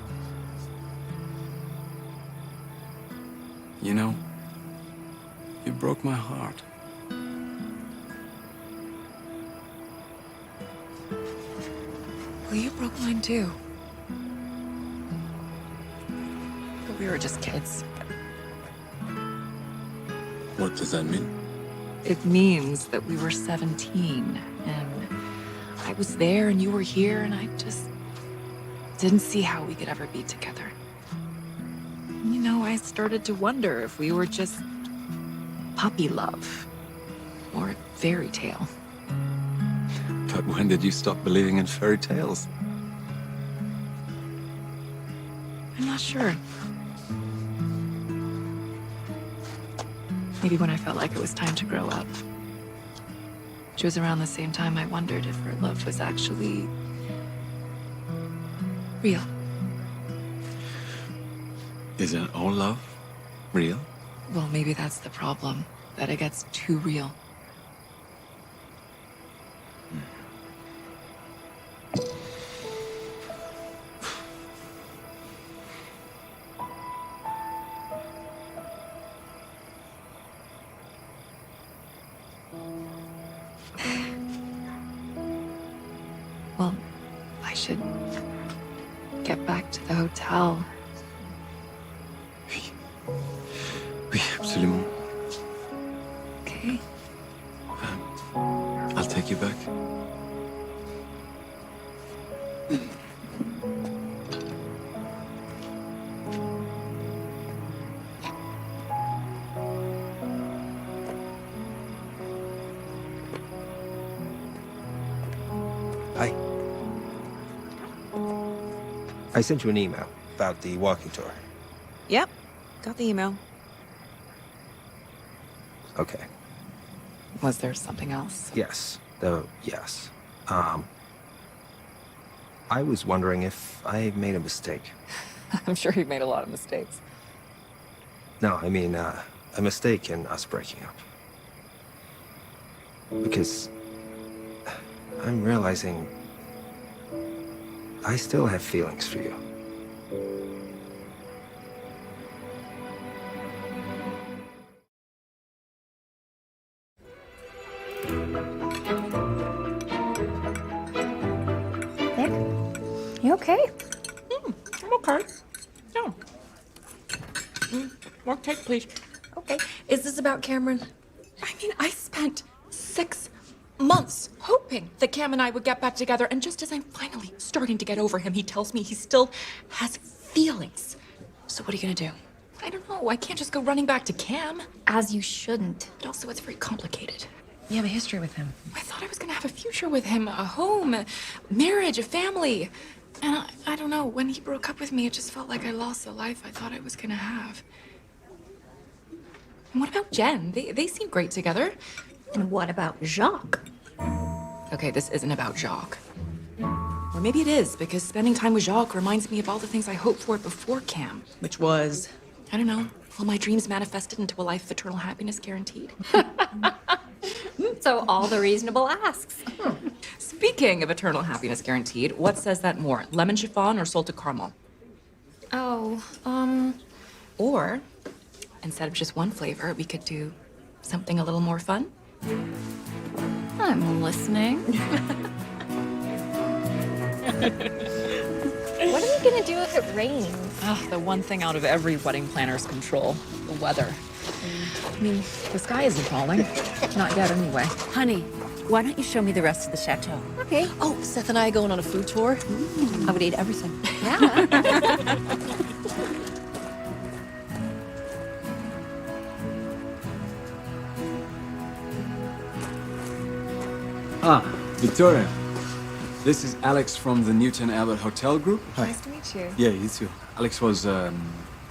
You know, you broke my heart. Well, you broke mine too. But we were just kids. What does that mean? It means that we were 17, and I was there and you were here, and I just didn't see how we could ever be together. You know, I started to wonder if we were just puppy love or a fairy tale. But when did you stop believing in fairy tales? I'm not sure. Maybe when I felt like it was time to grow up. Which was around the same time I wondered if our love was actually real. Isn't all love real? Well, maybe that's the problem, that it gets too real. Well, I should get back to the hotel. Oui, absolument. Okay. I'll take you back. Hi. I sent you an email about the walking tour. Yep, got the email. Okay. Was there something else? Yes. Yes. I was wondering if I made a mistake. I'm sure you made a lot of mistakes. No, I mean, a mistake in us breaking up. Because I'm realizing I still have feelings for you. Nick, you okay? I'm okay. No. More cake, please. Okay. Is this about Cameron? I mean, I spent 6 months hoping that Cam and I would get back together, and just as I'm finally starting to get over him, he tells me he still has feelings. So what are you gonna do? I don't know. I can't just go running back to Cam. As you shouldn't. But also, it's very complicated. You have a history with him. I thought I was gonna have a future with him, a home, a marriage, a family. And I don't know, when he broke up with me, it just felt like I lost the life I thought I was gonna have. And what about Jen? They seem great together. And what about Jacques? Okay, this isn't about Jacques. Or maybe it is, because spending time with Jacques reminds me of all the things I hoped for before Cam. Which was? I don't know, all my dreams manifested into a life of eternal happiness guaranteed. So all the reasonable asks. Speaking of eternal happiness guaranteed, what says that more? Lemon chiffon or salted caramel? Oh, Or, instead of just one flavor, we could do something a little more fun. I'm listening. What are we gonna do if it rains? The one thing out of every wedding planner's control, the weather. I mean, the sky isn't falling. Not yet, anyway. Honey, why don't you show me the rest of the chateau? Okay. Oh, Seth and I are going on a food tour. I would eat everything. Yeah. Victoria. This is Alex from the Newton Abbot Hotel Group. Hi. Nice to meet you. Yeah, you too. Alex was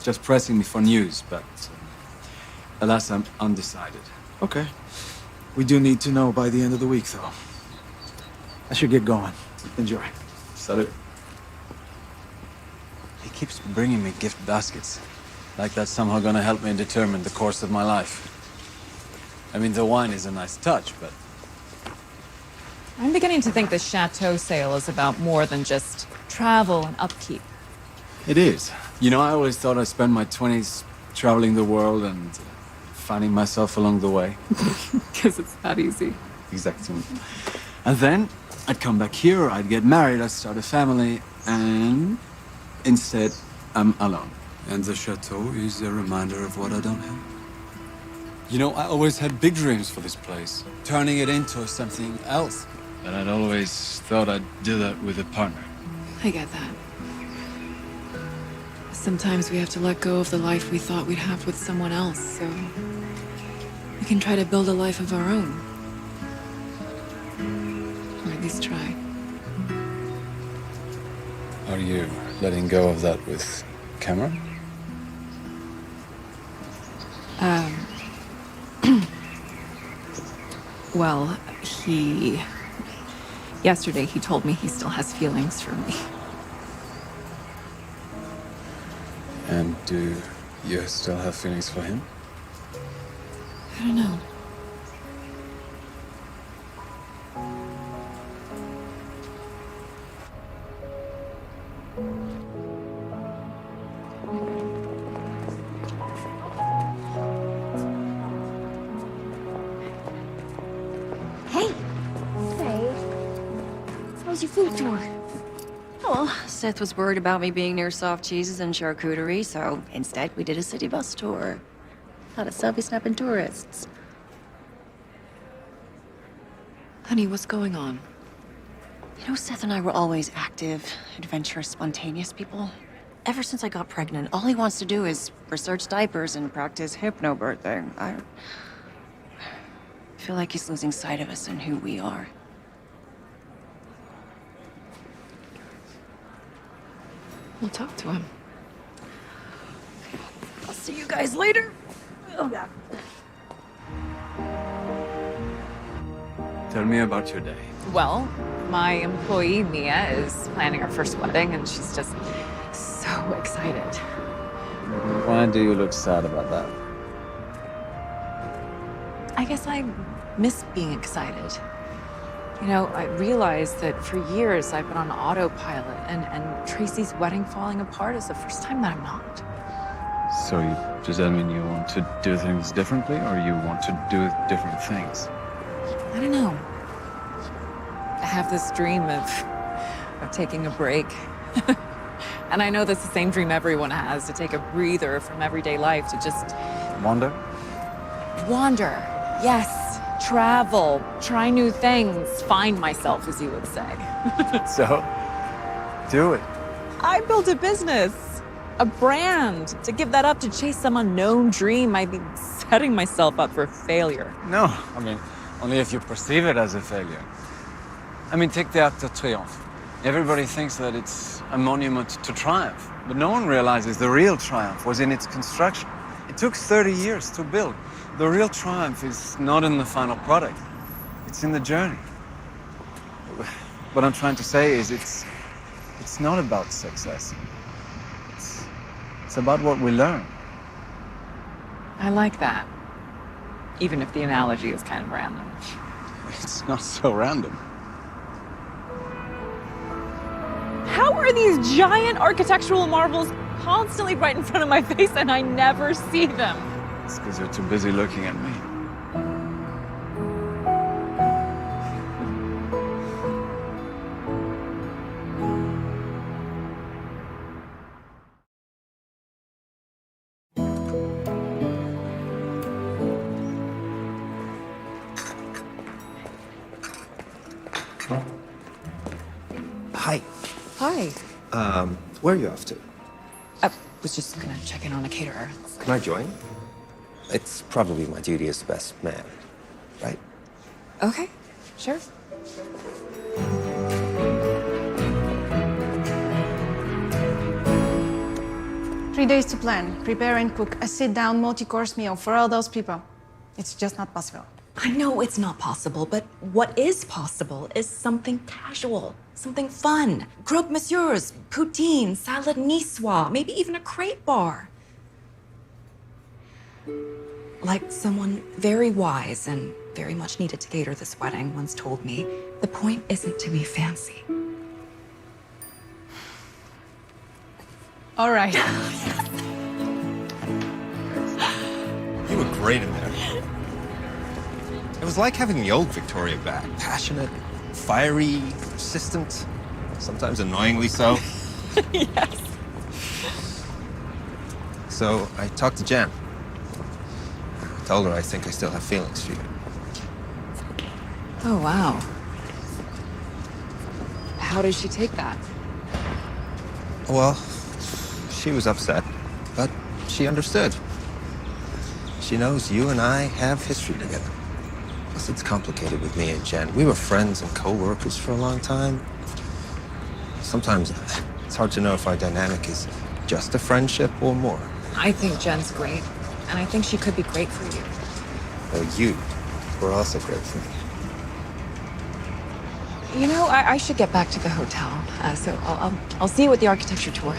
just pressing me for news, but alas, I'm undecided. Okay. We do need to know by the end of the week, though. I should get going. Enjoy. Salut. He keeps bringing me gift baskets. Like that's somehow gonna help me determine the course of my life. I mean, the wine is a nice touch, but... I'm beginning to think this chateau sale is about more than just travel and upkeep. It is. You know, I always thought I'd spend my 20s traveling the world and finding myself along the way. Because it's that easy. Exactly. And then I'd come back here, I'd get married, I'd start a family, and instead, I'm alone. And the chateau is a reminder of what I don't have. You know, I always had big dreams for this place, turning it into something else. But I'd always thought I'd do that with a partner. I get that. Sometimes we have to let go of the life we thought we'd have with someone else, so we can try to build a life of our own. Or at least try. Are you letting go of that with Cameron? Well, yesterday he told me he still has feelings for me. And do you still have feelings for him? I don't know. Hey. Hey. How's your food tour? Oh, well, Seth was worried about me being near soft cheeses and charcuterie, so instead we did a city bus tour. A lot of selfie-snapping tourists. Honey, what's going on? You know, Seth and I were always active, adventurous, spontaneous people. Ever since I got pregnant, all he wants to do is research diapers and practice hypnobirthing. I feel like he's losing sight of us and who we are. We'll talk to him. I'll see you guys later. Oh, God. Tell me about your day. Well, my employee Mia is planning her first wedding, and she's just so excited. Why do you look sad about that? I guess I miss being excited. You know, I realized that for years I've been on autopilot, and Tracy's wedding falling apart is the first time that I'm not. So does that mean you want to do things differently, or you want to do different things? I don't know. I have this dream of taking a break. And I know that's the same dream everyone has, to take a breather from everyday life, to just... Wander? Wander. Yes. Travel. Try new things. Find myself, as you would say. So, do it. I built a business. A brand. To give that up to chase some unknown dream, I'd be setting myself up for failure. No, I mean, only if you perceive it as a failure. I mean, take the Arc de Triomphe. Everybody thinks that it's a monument to triumph, but no one realizes the real triumph was in its construction. It took 30 years to build. The real triumph is not in the final product. It's in the journey. What I'm trying to say is it's not about success. It's about what we learn. I like that. Even if the analogy is kind of random. It's not so random. How are these giant architectural marvels constantly right in front of my face and I never see them? It's because you're too busy looking at me. Hi. Hi. Where are you off to? I was just gonna check in on a caterer. Can I join? It's probably my duty as the best man, right? Okay, sure. Three days to plan, prepare and cook a sit-down multi-course meal for all those people. It's just not possible. I know it's not possible, but what is possible is something casual, something fun. Croque monsieurs, poutine, salad niçoise, maybe even a crepe bar. Like someone very wise and very much needed to cater this wedding once told me, the point isn't to be fancy. All right. You were great in there. It was like having the old Victoria back. Passionate, fiery, persistent, sometimes annoyingly so. Yes. So I talked to Jen. I told her I think I still have feelings for you. Oh, wow. How did she take that? Well, she was upset, but she understood. She knows you and I have history together. Plus, it's complicated with me and Jen. We were friends and co-workers for a long time. Sometimes it's hard to know if our dynamic is just a friendship or more. I think Jen's great, and I think she could be great for you. Though you were also great for me. You know, I should get back to the hotel, so I'll see you at the architecture tour.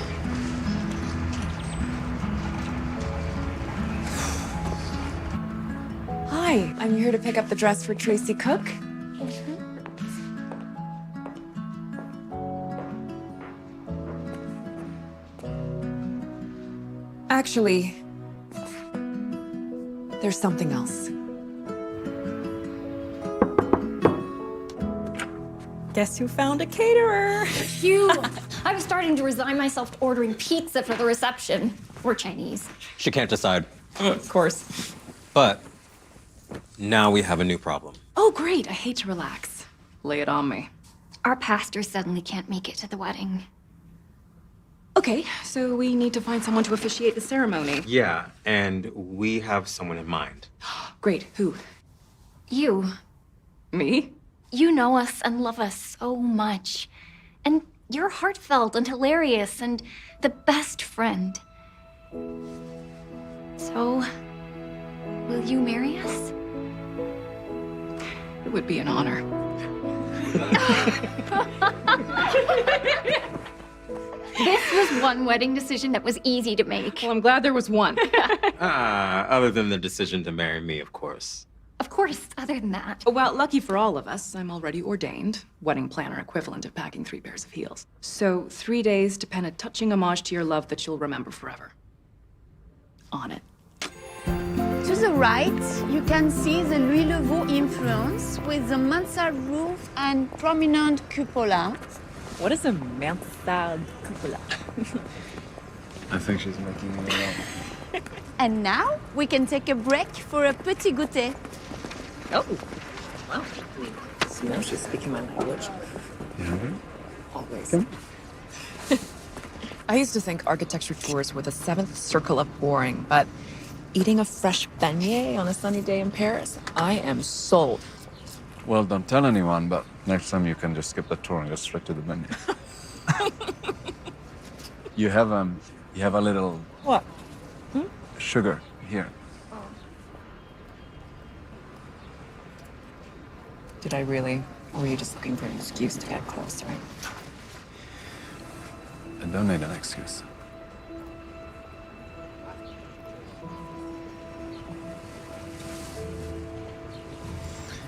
Hi, I'm here to pick up the dress for Tracy Cook. Actually, there's something else. Guess who found a caterer? Phew. I was starting to resign myself to ordering pizza for the reception. Or Chinese. She can't decide. Of course. But now we have a new problem. Oh, great. I hate to relax. Lay it on me. Our pastor suddenly can't make it to the wedding. Okay, so we need to find someone to officiate the ceremony. Yeah, and we have someone in mind. Great. Who? You. Me? You know us and love us so much. And You're heartfelt and hilarious and the best friend. So, will you marry us? It would be an honor. This was one wedding decision that was easy to make. Well, I'm glad there was one. Other than the decision to marry me, of course. Of course, other than that. Well, lucky for all of us, I'm already ordained. Wedding planner equivalent of packing 3 pairs of heels. So 3 days to pen a touching homage to your love that you'll remember forever. On it. To the right, you can see the Louis Le Vaux influence with the mansard roof and prominent cupola. What is a mansard cupola? I think she's making it up. And now we can take a break for a petit goûter. Oh, wow. So now she's speaking my language. Always. I used to think architecture tours were the 7th circle of boring, but eating a fresh beignet on a sunny day in Paris, I am sold. Well, don't tell anyone, but next time you can just skip the tour and go straight to the menu. You have a little What? sugar here. Did I really? Or were you just looking for an excuse to get close, right? I don't need an excuse.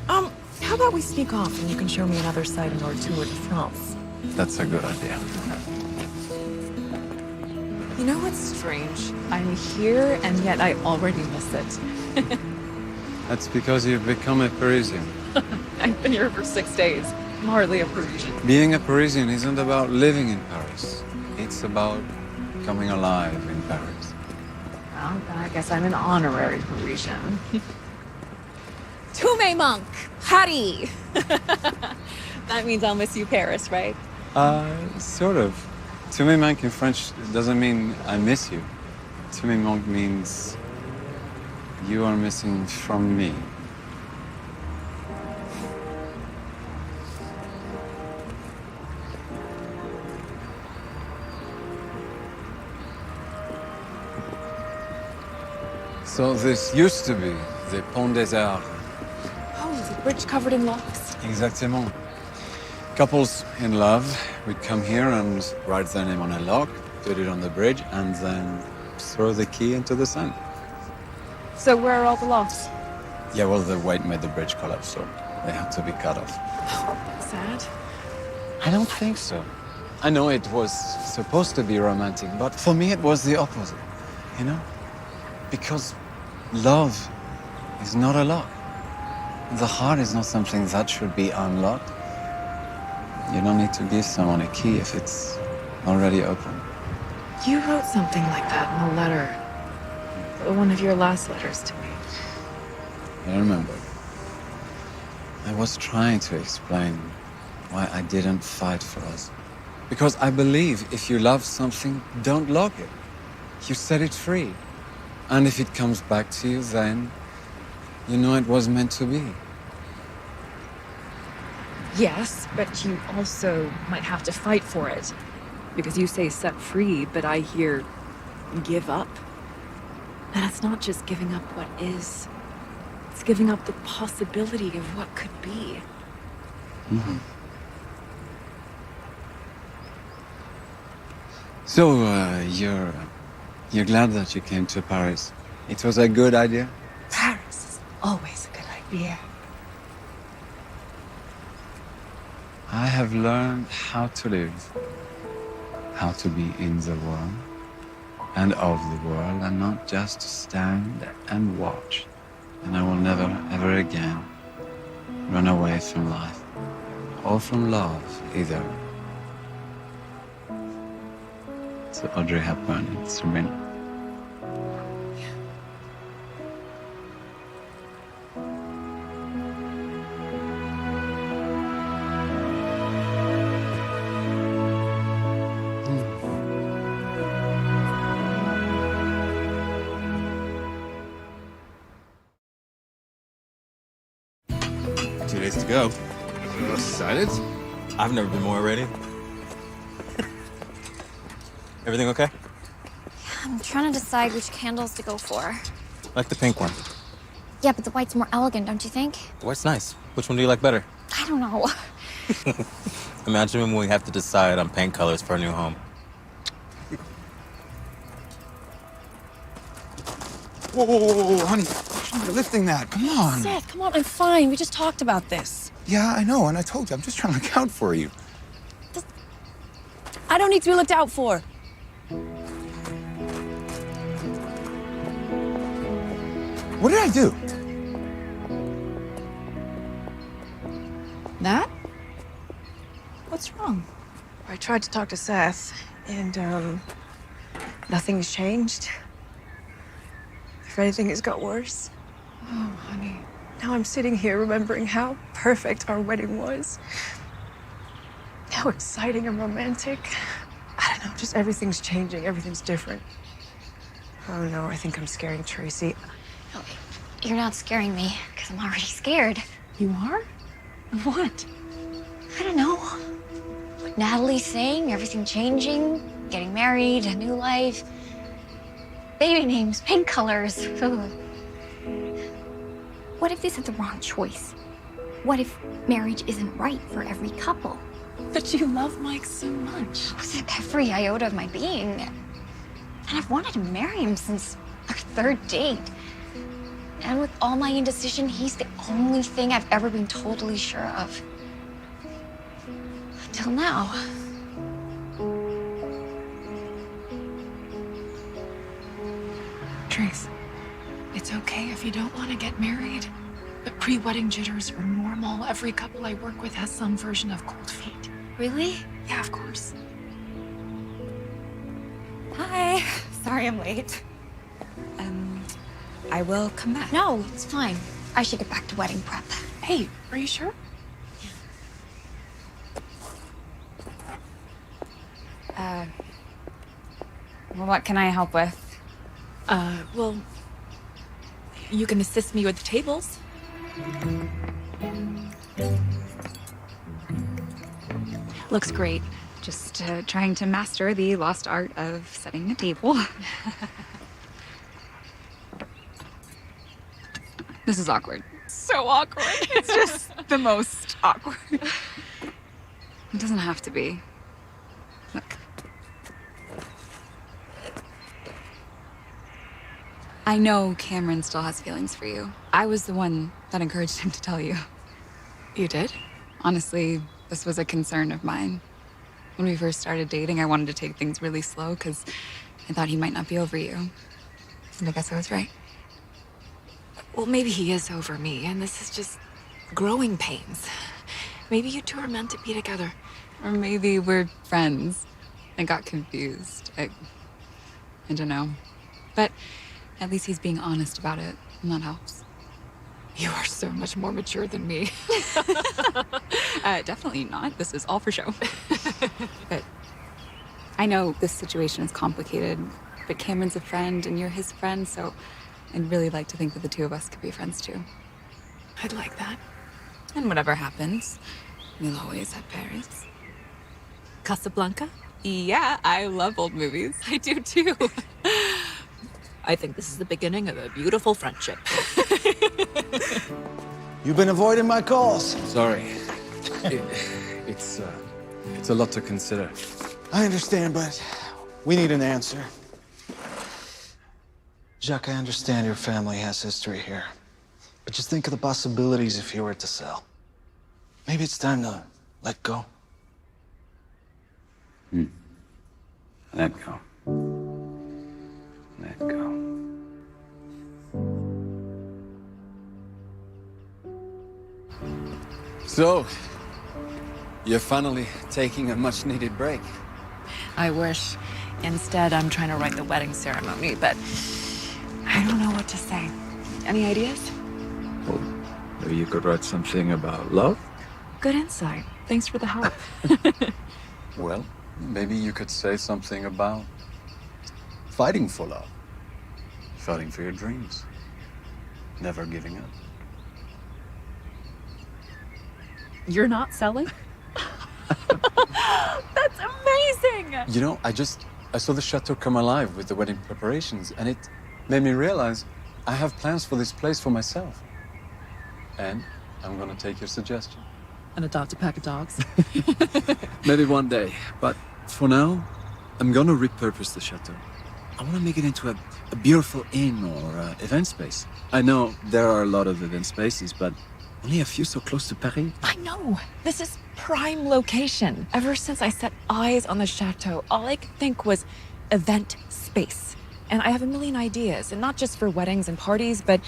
How about we sneak off and you can show me another side of our Tour de France? That's a good idea. You know what's strange? I'm here and yet I already miss it. That's because you've become a Parisian. I've been here for 6 days. I'm hardly a Parisian. Being a Parisian isn't about living in Paris. It's about coming alive in Paris. Well, I guess I'm an honorary Parisian. Tume monk, Hari. That means I'll miss you, Paris, right? Sort of. To me, manque in French doesn't mean I miss you. To me, manque means you are missing from me. So this used to be the Pont des Arts. Oh, the bridge covered in locks. Exactement. Couples in love would come here and write their name on a lock, put it on the bridge, and then throw the key into the Seine. So where are all the locks? Yeah, well, the weight made the bridge collapse, so they had to be cut off. Sad. I don't think so. I know it was supposed to be romantic, but for me it was the opposite, you know? Because love is not a lock. The heart is not something that should be unlocked. You don't need to give someone a key if it's already open. You wrote something like that in a letter. One of your last letters to me. I remember. I was trying to explain why I didn't fight for us. Because I believe if you love something, don't lock it. You set it free. And if it comes back to you, then you know it was meant to be. Yes, but you also might have to fight for it. Because you say set free, but I hear give up. And it's not just giving up what is. It's giving up the possibility of what could be. Mm-hmm. So, you're glad that you came to Paris? It was a good idea? Paris is always a good idea. I have learned how to live, how to be in the world and of the world, and not just to stand and watch. And I will never, ever again run away from life, or from love either. So Audrey Hepburn and Sabrina. Two days to go. Excited? I've never been more ready. Everything okay? I'm trying to decide which candles to go for. Like the pink one. Yeah, but the white's more elegant, don't you think? The white's nice. Which one do you like better? I don't know. Imagine when we have to decide on paint colors for our new home. Whoa, honey. You're lifting that. Come on. Seth, come on, I'm fine. We just talked about this. Yeah, I know, and I told you, I'm just trying to account for you. I don't need to be looked out for. What did I do? That? What's wrong? I tried to talk to Seth, and, nothing's changed. If anything, it's got worse. Oh, honey. Now I'm sitting here remembering how perfect our wedding was. How exciting and romantic. I don't know, just everything's changing, everything's different. Oh no, I think I'm scaring Tracy. No, you're not scaring me, because I'm already scared. You are? What? I don't know. What Natalie's saying, everything changing, getting married, a new life. Baby names, pink colors. Ugh. What if this is the wrong choice? What if marriage isn't right for every couple? But you love Mike so much. With every iota of my being. And I've wanted to marry him since our third date. And with all my indecision, he's the only thing I've ever been totally sure of. Until now. Trace, it's okay if you don't want to get married. But pre-wedding jitters are normal. Every couple I work with has some version of cold feet. Really? Yeah, of course. Hi. Sorry I'm late. I will come back. No, it's fine. I should get back to wedding prep. Hey, are you sure? Well, what can I help with? Well, you can assist me with the tables. Looks great. Just trying to master the lost art of setting a table. This is awkward. So awkward. It's just the most awkward. It doesn't have to be. Look. I know Cameron still has feelings for you. I was the one that encouraged him to tell you. You did? Honestly, this was a concern of mine. When we first started dating, I wanted to take things really slow because I thought he might not be over you. And I guess I was right. Well, maybe he is over me, and this is just growing pains. Maybe you two are meant to be together. Or maybe we're friends and got confused. I don't know. But at least he's being honest about it, and that helps. You are so much more mature than me. Definitely not. This is all for show. But I know this situation is complicated, but Cameron's a friend and you're his friend, so I'd really like to think that the two of us could be friends too. I'd like that. And whatever happens, we'll always have Paris. Casablanca? Yeah, I love old movies. I do too. I think this is the beginning of a beautiful friendship. You've been avoiding my calls. Sorry. It's a lot to consider. I understand, but we need an answer. Jacques, I understand your family has history here. But just think of the possibilities if you were to sell. Maybe it's time to let go. Let go. Let go. So, you're finally taking a much-needed break. I wish. Instead, I'm trying to write the wedding ceremony, but I don't know what to say. Any ideas? Well, maybe you could write something about love? Good insight. Thanks for the help. Well, maybe you could say something about fighting for love. Fighting for your dreams. Never giving up. You're not selling? That's amazing! You know, I I saw the chateau come alive with the wedding preparations, and it made me realize I have plans for this place for myself. And I'm gonna take your suggestion. And adopt a pack of dogs. Maybe one day, but for now, I'm gonna repurpose the chateau. I wanna make it into a beautiful inn or event space. I know there are a lot of event spaces, but only a few so close to Paris. I know. This is prime location. Ever since I set eyes on the chateau, all I could think was event space. And I have a million ideas, and not just for weddings and parties, but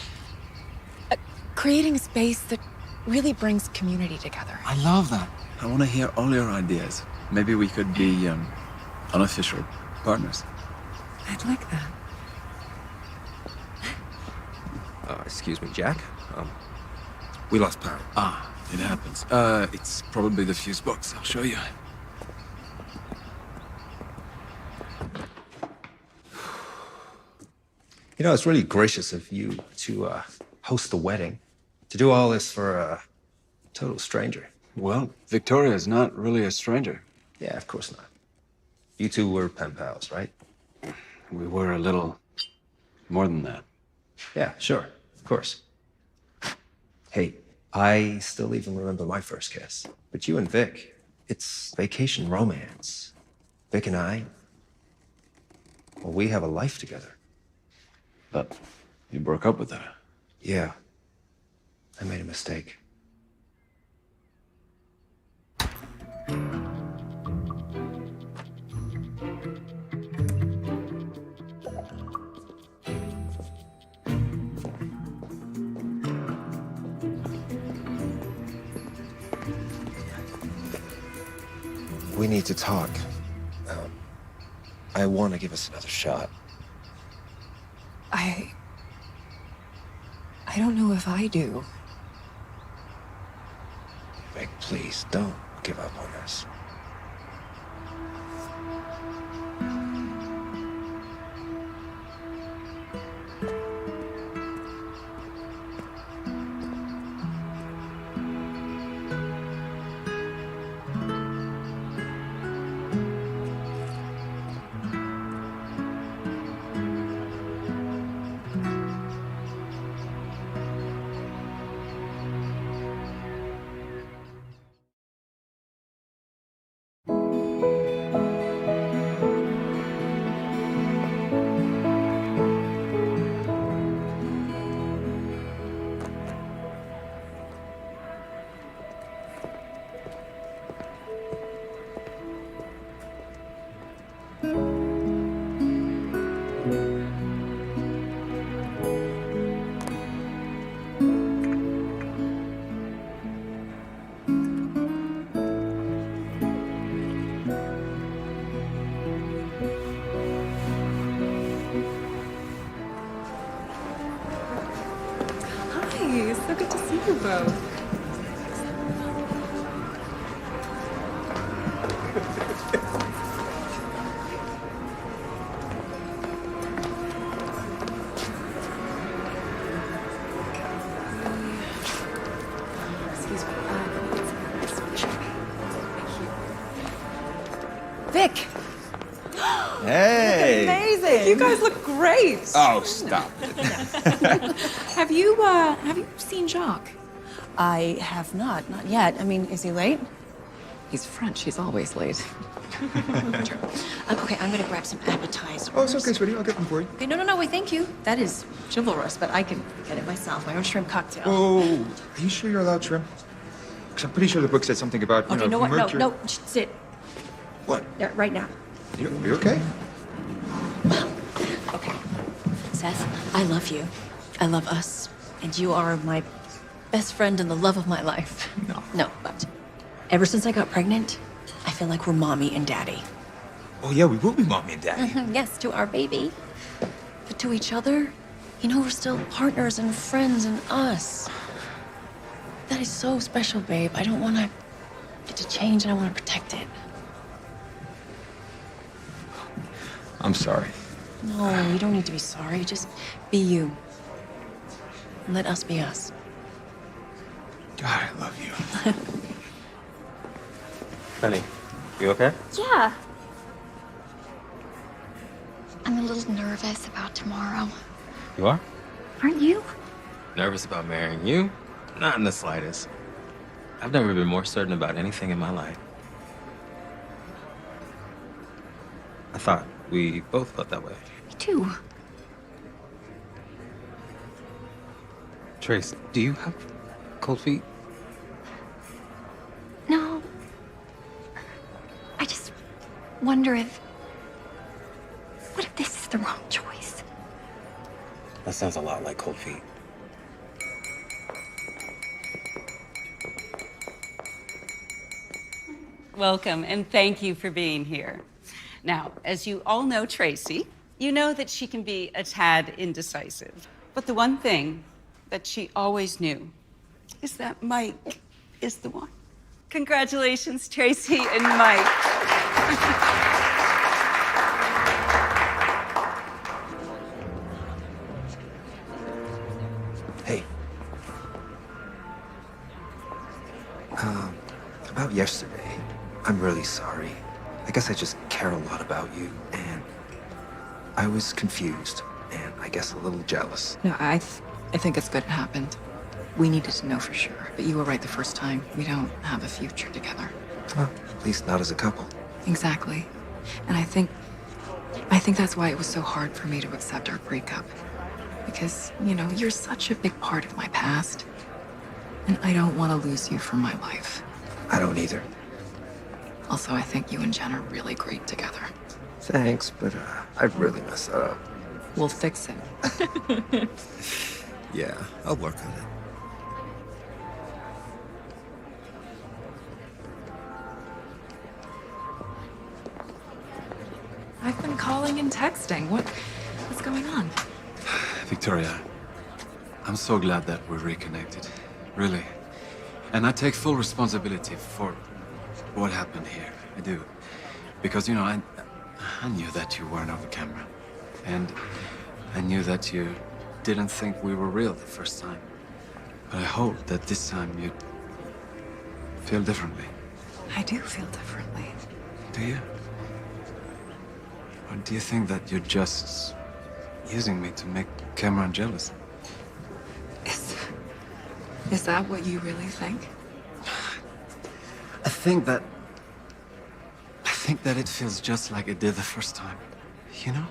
creating a space that really brings community together. I love that. I wanna hear all your ideas. Maybe we could be unofficial partners. I'd like that. Excuse me, Jack. We lost power. Ah, it happens. It's probably the fuse box. I'll show you. You know, it's really gracious of you to host the wedding. To do all this for a total stranger. Well, Victoria is not really a stranger. Yeah, of course not. You two were pen pals, right? We were a little more than that. Yeah, sure. Of course. Hey, I still even remember my first kiss. But you and Vic, it's vacation romance. Vic and I, well, we have a life together. But you broke up with her. Yeah. I made a mistake. We need to talk. I want to give us another shot. I don't know if I do. Vic, please, don't give up on us. Hi, so good to see you both. Excuse me. Vic! Hey! Amazing! You guys look great! Oh, stop. Have you seen Jacques? I have not yet. I mean, is he late? He's French. He's always late. Okay, I'm gonna grab some appetizers. Oh, it's okay, sweetie. I'll get them for you. Okay, no, wait, thank you. That is chivalrous, but I can get it myself. My own shrimp cocktail. Oh, are you sure you're allowed shrimp? Because I'm pretty sure the book said something about, Okay, you know what? mercury. No, sit. What? Yeah, right now. You okay? Okay. Seth, I love you. I love us. And you are my best friend and the love of my life. No, but ever since I got pregnant, I feel like we're mommy and daddy. Oh, yeah, we will be mommy and daddy. Yes, to our baby. But to each other, you know, we're still partners and friends and us. That is so special, babe. I don't want it to change and I want to protect it. I'm sorry. No, you don't need to be sorry. Just be you. And let us be us. God, I love you. Honey, you okay? Yeah. I'm a little nervous about tomorrow. You are? Aren't you? Nervous about marrying you? Not in the slightest. I've never been more certain about anything in my life. I thought we both felt that way. Me too. Trace, do you have cold feet? No. I just wonder if... What if this is the wrong choice? That sounds a lot like cold feet. Welcome, and thank you for being here. Now, as you all know Tracy, you know that she can be a tad indecisive. But the one thing that she always knew is that Mike is the one. Congratulations, Tracy and Mike. Hey. About yesterday, I'm really sorry. I guess I just care a lot about you, and I was confused, and I guess a little jealous. No, I think it's good it happened. We needed to know for sure, but you were right the first time. We don't have a future together. Well, at least not as a couple. Exactly. And I think that's why it was so hard for me to accept our breakup. Because, you know, you're such a big part of my past. And I don't want to lose you from my life. I don't either. Also, I think you and Jen are really great together. Thanks, but I've really messed that up. We'll fix it. Yeah, I'll work on it. I've been calling and texting. What's going on? Victoria, I'm so glad that we're reconnected. Really. And I take full responsibility for what happened here. I do. Because, you know, I knew that you weren't over camera. And I knew that you didn't think we were real the first time. But I hope that this time you'd feel differently. I do feel differently. Do you? Or do you think that you're just using me to make Cameron jealous? Is that what you really think? I think that it feels just like it did the first time. You know?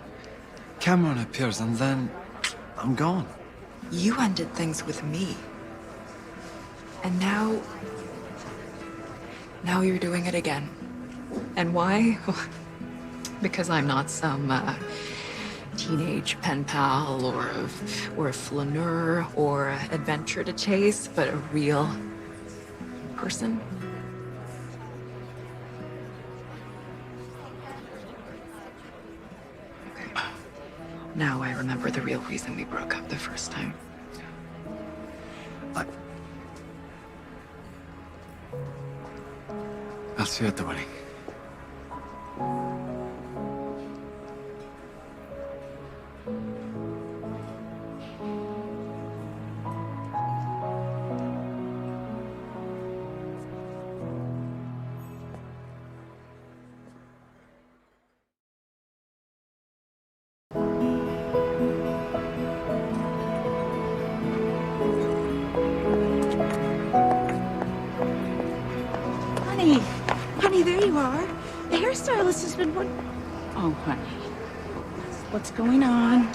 Cameron appears and then I'm gone. You ended things with me. And now you're doing it again. And why? Because I'm not some teenage pen pal or a flaneur or adventure to chase, but a real person. Okay. Now I remember the real reason we broke up the first time. I'll see you at the wedding. Honey, there you are. The hairstylist has been Oh, honey. What's going on?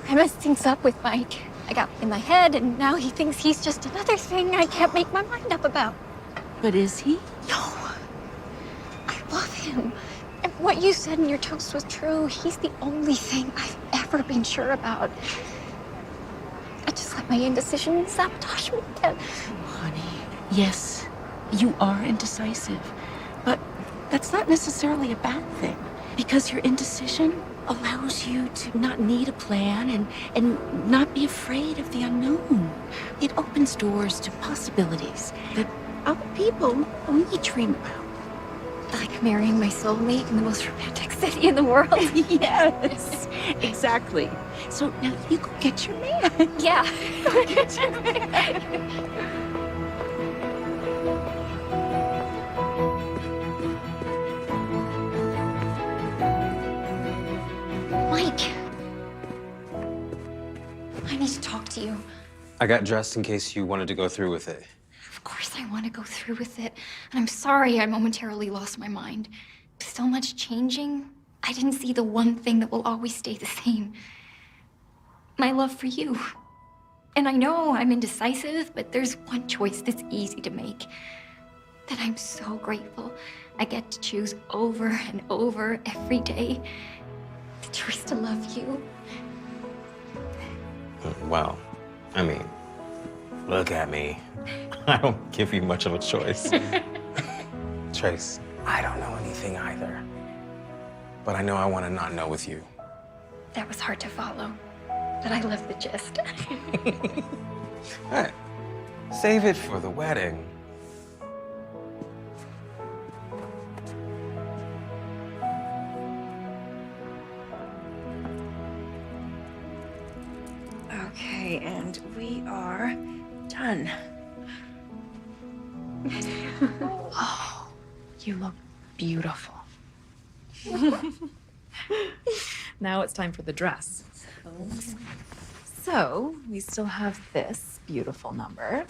I messed things up with Mike. I got in my head, and now he thinks he's just another thing I can't make my mind up about. But is he? No. I love him. And what you said in your toast was true. He's the only thing I've ever been sure about. I just let my indecision sabotage me again. Honey, yes, you are indecisive. But that's not necessarily a bad thing. Because your indecision allows you to not need a plan and not be afraid of the unknown. It opens doors to possibilities that other people only dream about. Like marrying my soulmate in the most romantic city in the world. Yes, exactly. So now you go get your man. Yeah, go get your man. Mike, I got dressed in case you wanted to go through with it. Of course I want to go through with it. And I'm sorry I momentarily lost my mind. So much changing. I didn't see the one thing that will always stay the same. My love for you. And I know I'm indecisive, but there's one choice that's easy to make. That I'm so grateful I get to choose over and over every day. The choice to love you. Well, I mean, look at me. I don't give you much of a choice. Trace, I don't know anything either. But I know I want to not know with you. That was hard to follow, but I love the gist. Hey, save it for the wedding. Okay, and we are done. Oh, you look beautiful. Now it's time for the dress. So we still have this beautiful number,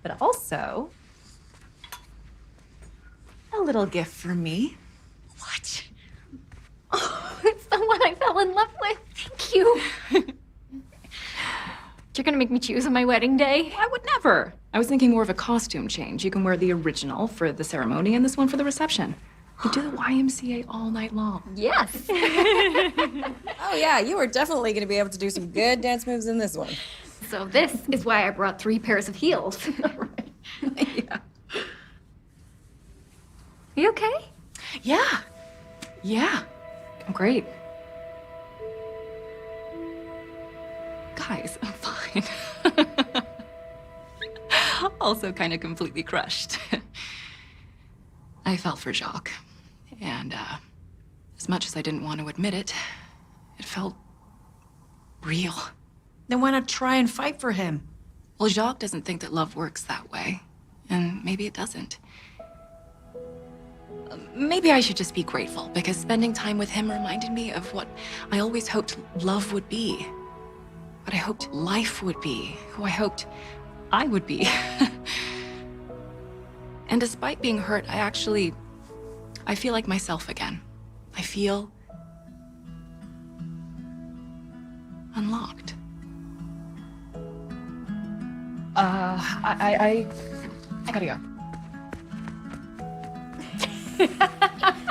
but also a little gift for me. What? Oh, it's the one I fell in love with. Thank you. You're gonna make me choose on my wedding day? I would never. I was thinking more of a costume change. You can wear the original for the ceremony and this one for the reception. You do the YMCA all night long. Yes. Oh yeah, you are definitely going to be able to do some good dance moves in this one. So this is why I brought 3 pairs of heels. Yeah. You okay? Yeah. Yeah. I'm great. Guys, I'm fine. Also kind of completely crushed. I fell for Jacques. And as much as I didn't want to admit it, it felt real. Then why not try and fight for him? Well, Jacques doesn't think that love works that way. And maybe it doesn't. Maybe I should just be grateful, because spending time with him reminded me of what I always hoped love would be. What I hoped life would be. Who I hoped I would be. And despite being hurt, I feel like myself again. I feel unlocked. I gotta go.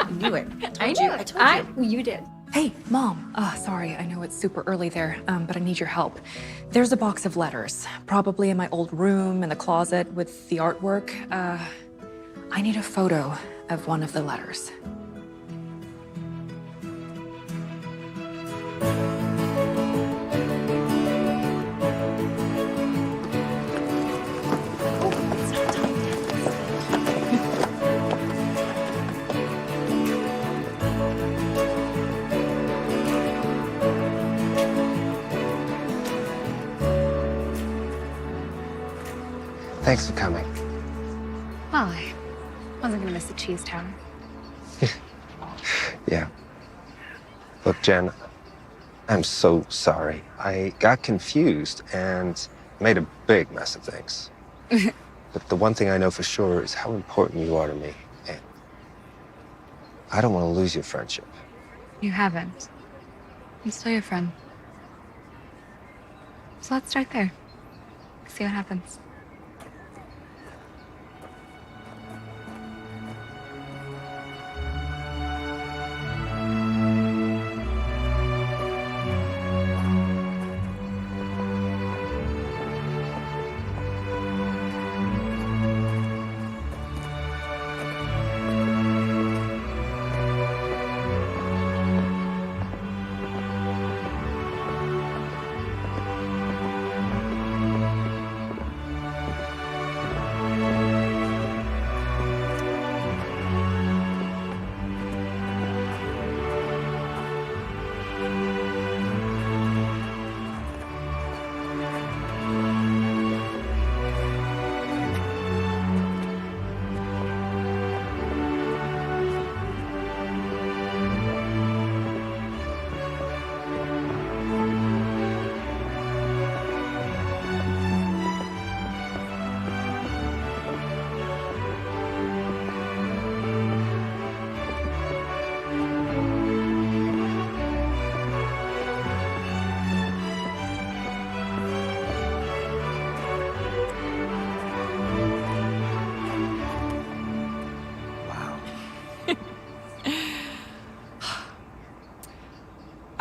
I knew it. I told you. You did. Hey, Mom. Sorry, I know it's super early there, but I need your help. There's a box of letters, probably in my old room in the closet with the artwork. I need a photo of one of the letters. Thanks for coming. Well, I wasn't gonna miss the cheese tower. Yeah. Look, Jen, I'm so sorry. I got confused and made a big mess of things. But the one thing I know for sure is how important you are to me. And I don't want to lose your friendship. You haven't. I'm still your friend. So let's start there. See what happens.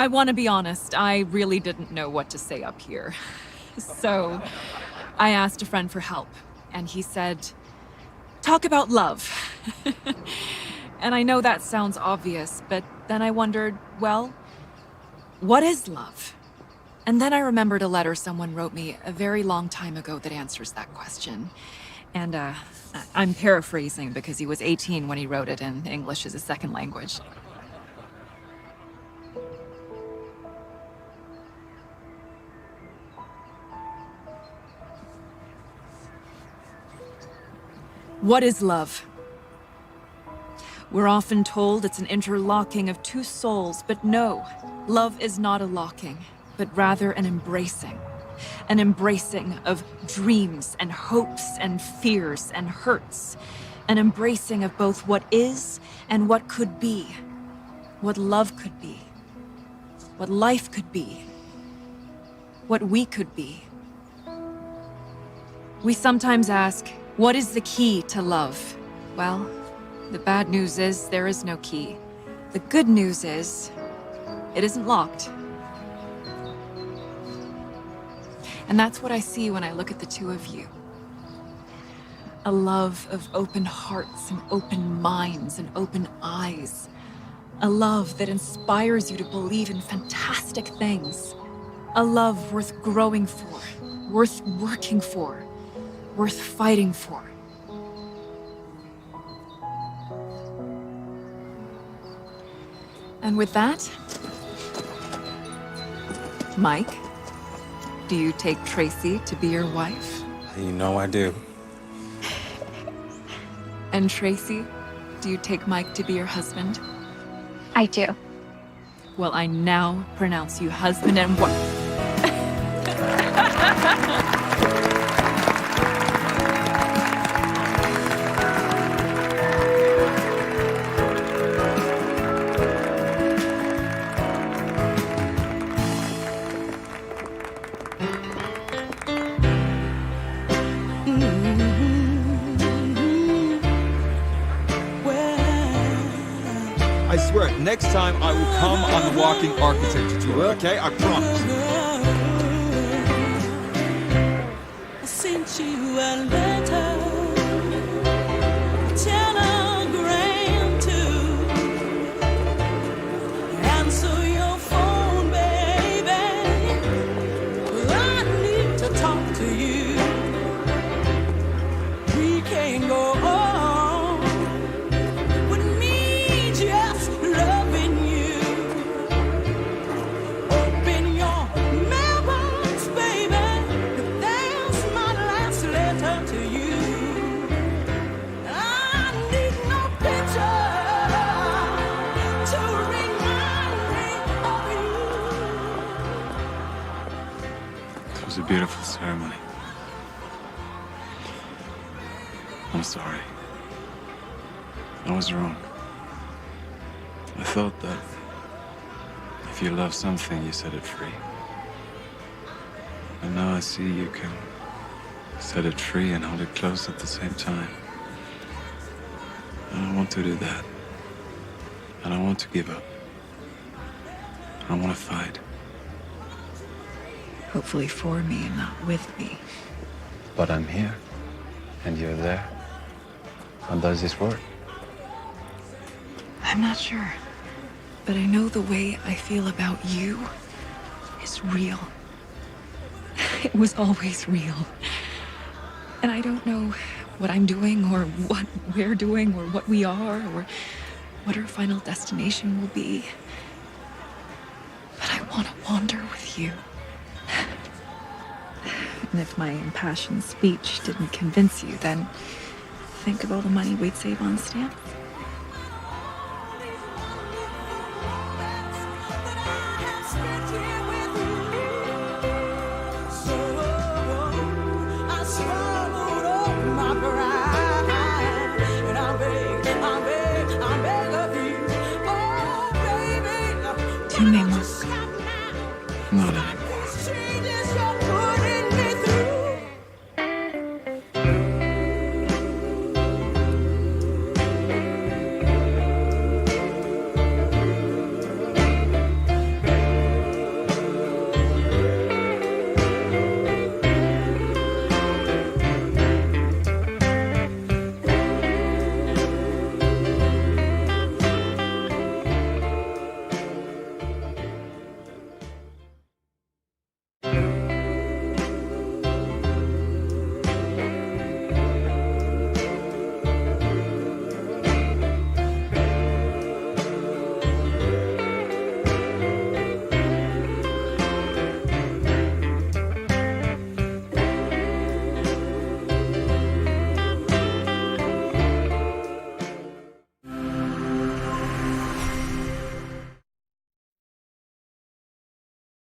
I want to be honest, I really didn't know what to say up here. So I asked a friend for help, and he said, talk about love. And I know that sounds obvious, but then I wondered, well, what is love? And then I remembered a letter someone wrote me a very long time ago that answers that question. And I'm paraphrasing because he was 18 when he wrote it, and English is a second language. What is love? We're often told it's an interlocking of two souls, but no, love is not a locking, but rather an embracing. An embracing of dreams and hopes and fears and hurts. An embracing of both what is and what could be. What love could be. What life could be. What we could be. We sometimes ask, what is the key to love? Well, the bad news is there is no key. The good news is it isn't locked. And that's what I see when I look at the two of you. A love of open hearts and open minds and open eyes. A love that inspires you to believe in fantastic things. A love worth growing for, worth working for, worth fighting for. And with that, Mike, do you take Tracy to be your wife? You know I do. And Tracy, do you take Mike to be your husband? I do. Well, I now pronounce you husband and wife. I swear, next time I will come on the walking architecture tour, okay? I promise. I sent you a letter, telegram too. Answer your phone, baby. I need to talk to you. We can't go on with me just loving you. Open your mailbox, baby. There's my last letter to you. I need no picture to remind me of you. It was a beautiful ceremony. I'm sorry. I was wrong. I thought that if you love something, you set it free. And now I see you can set it free and hold it close at the same time. I don't want to do that. I don't want to give up. I don't want to fight. Hopefully for me and not with me. But I'm here, and you're there. How does this work? I'm not sure, but I know the way I feel about you is real. It was always real. And I don't know what I'm doing or what we're doing or what we are or what our final destination will be. But I want to wander with you. And if my impassioned speech didn't convince you, then think of all the money we'd save on stamps.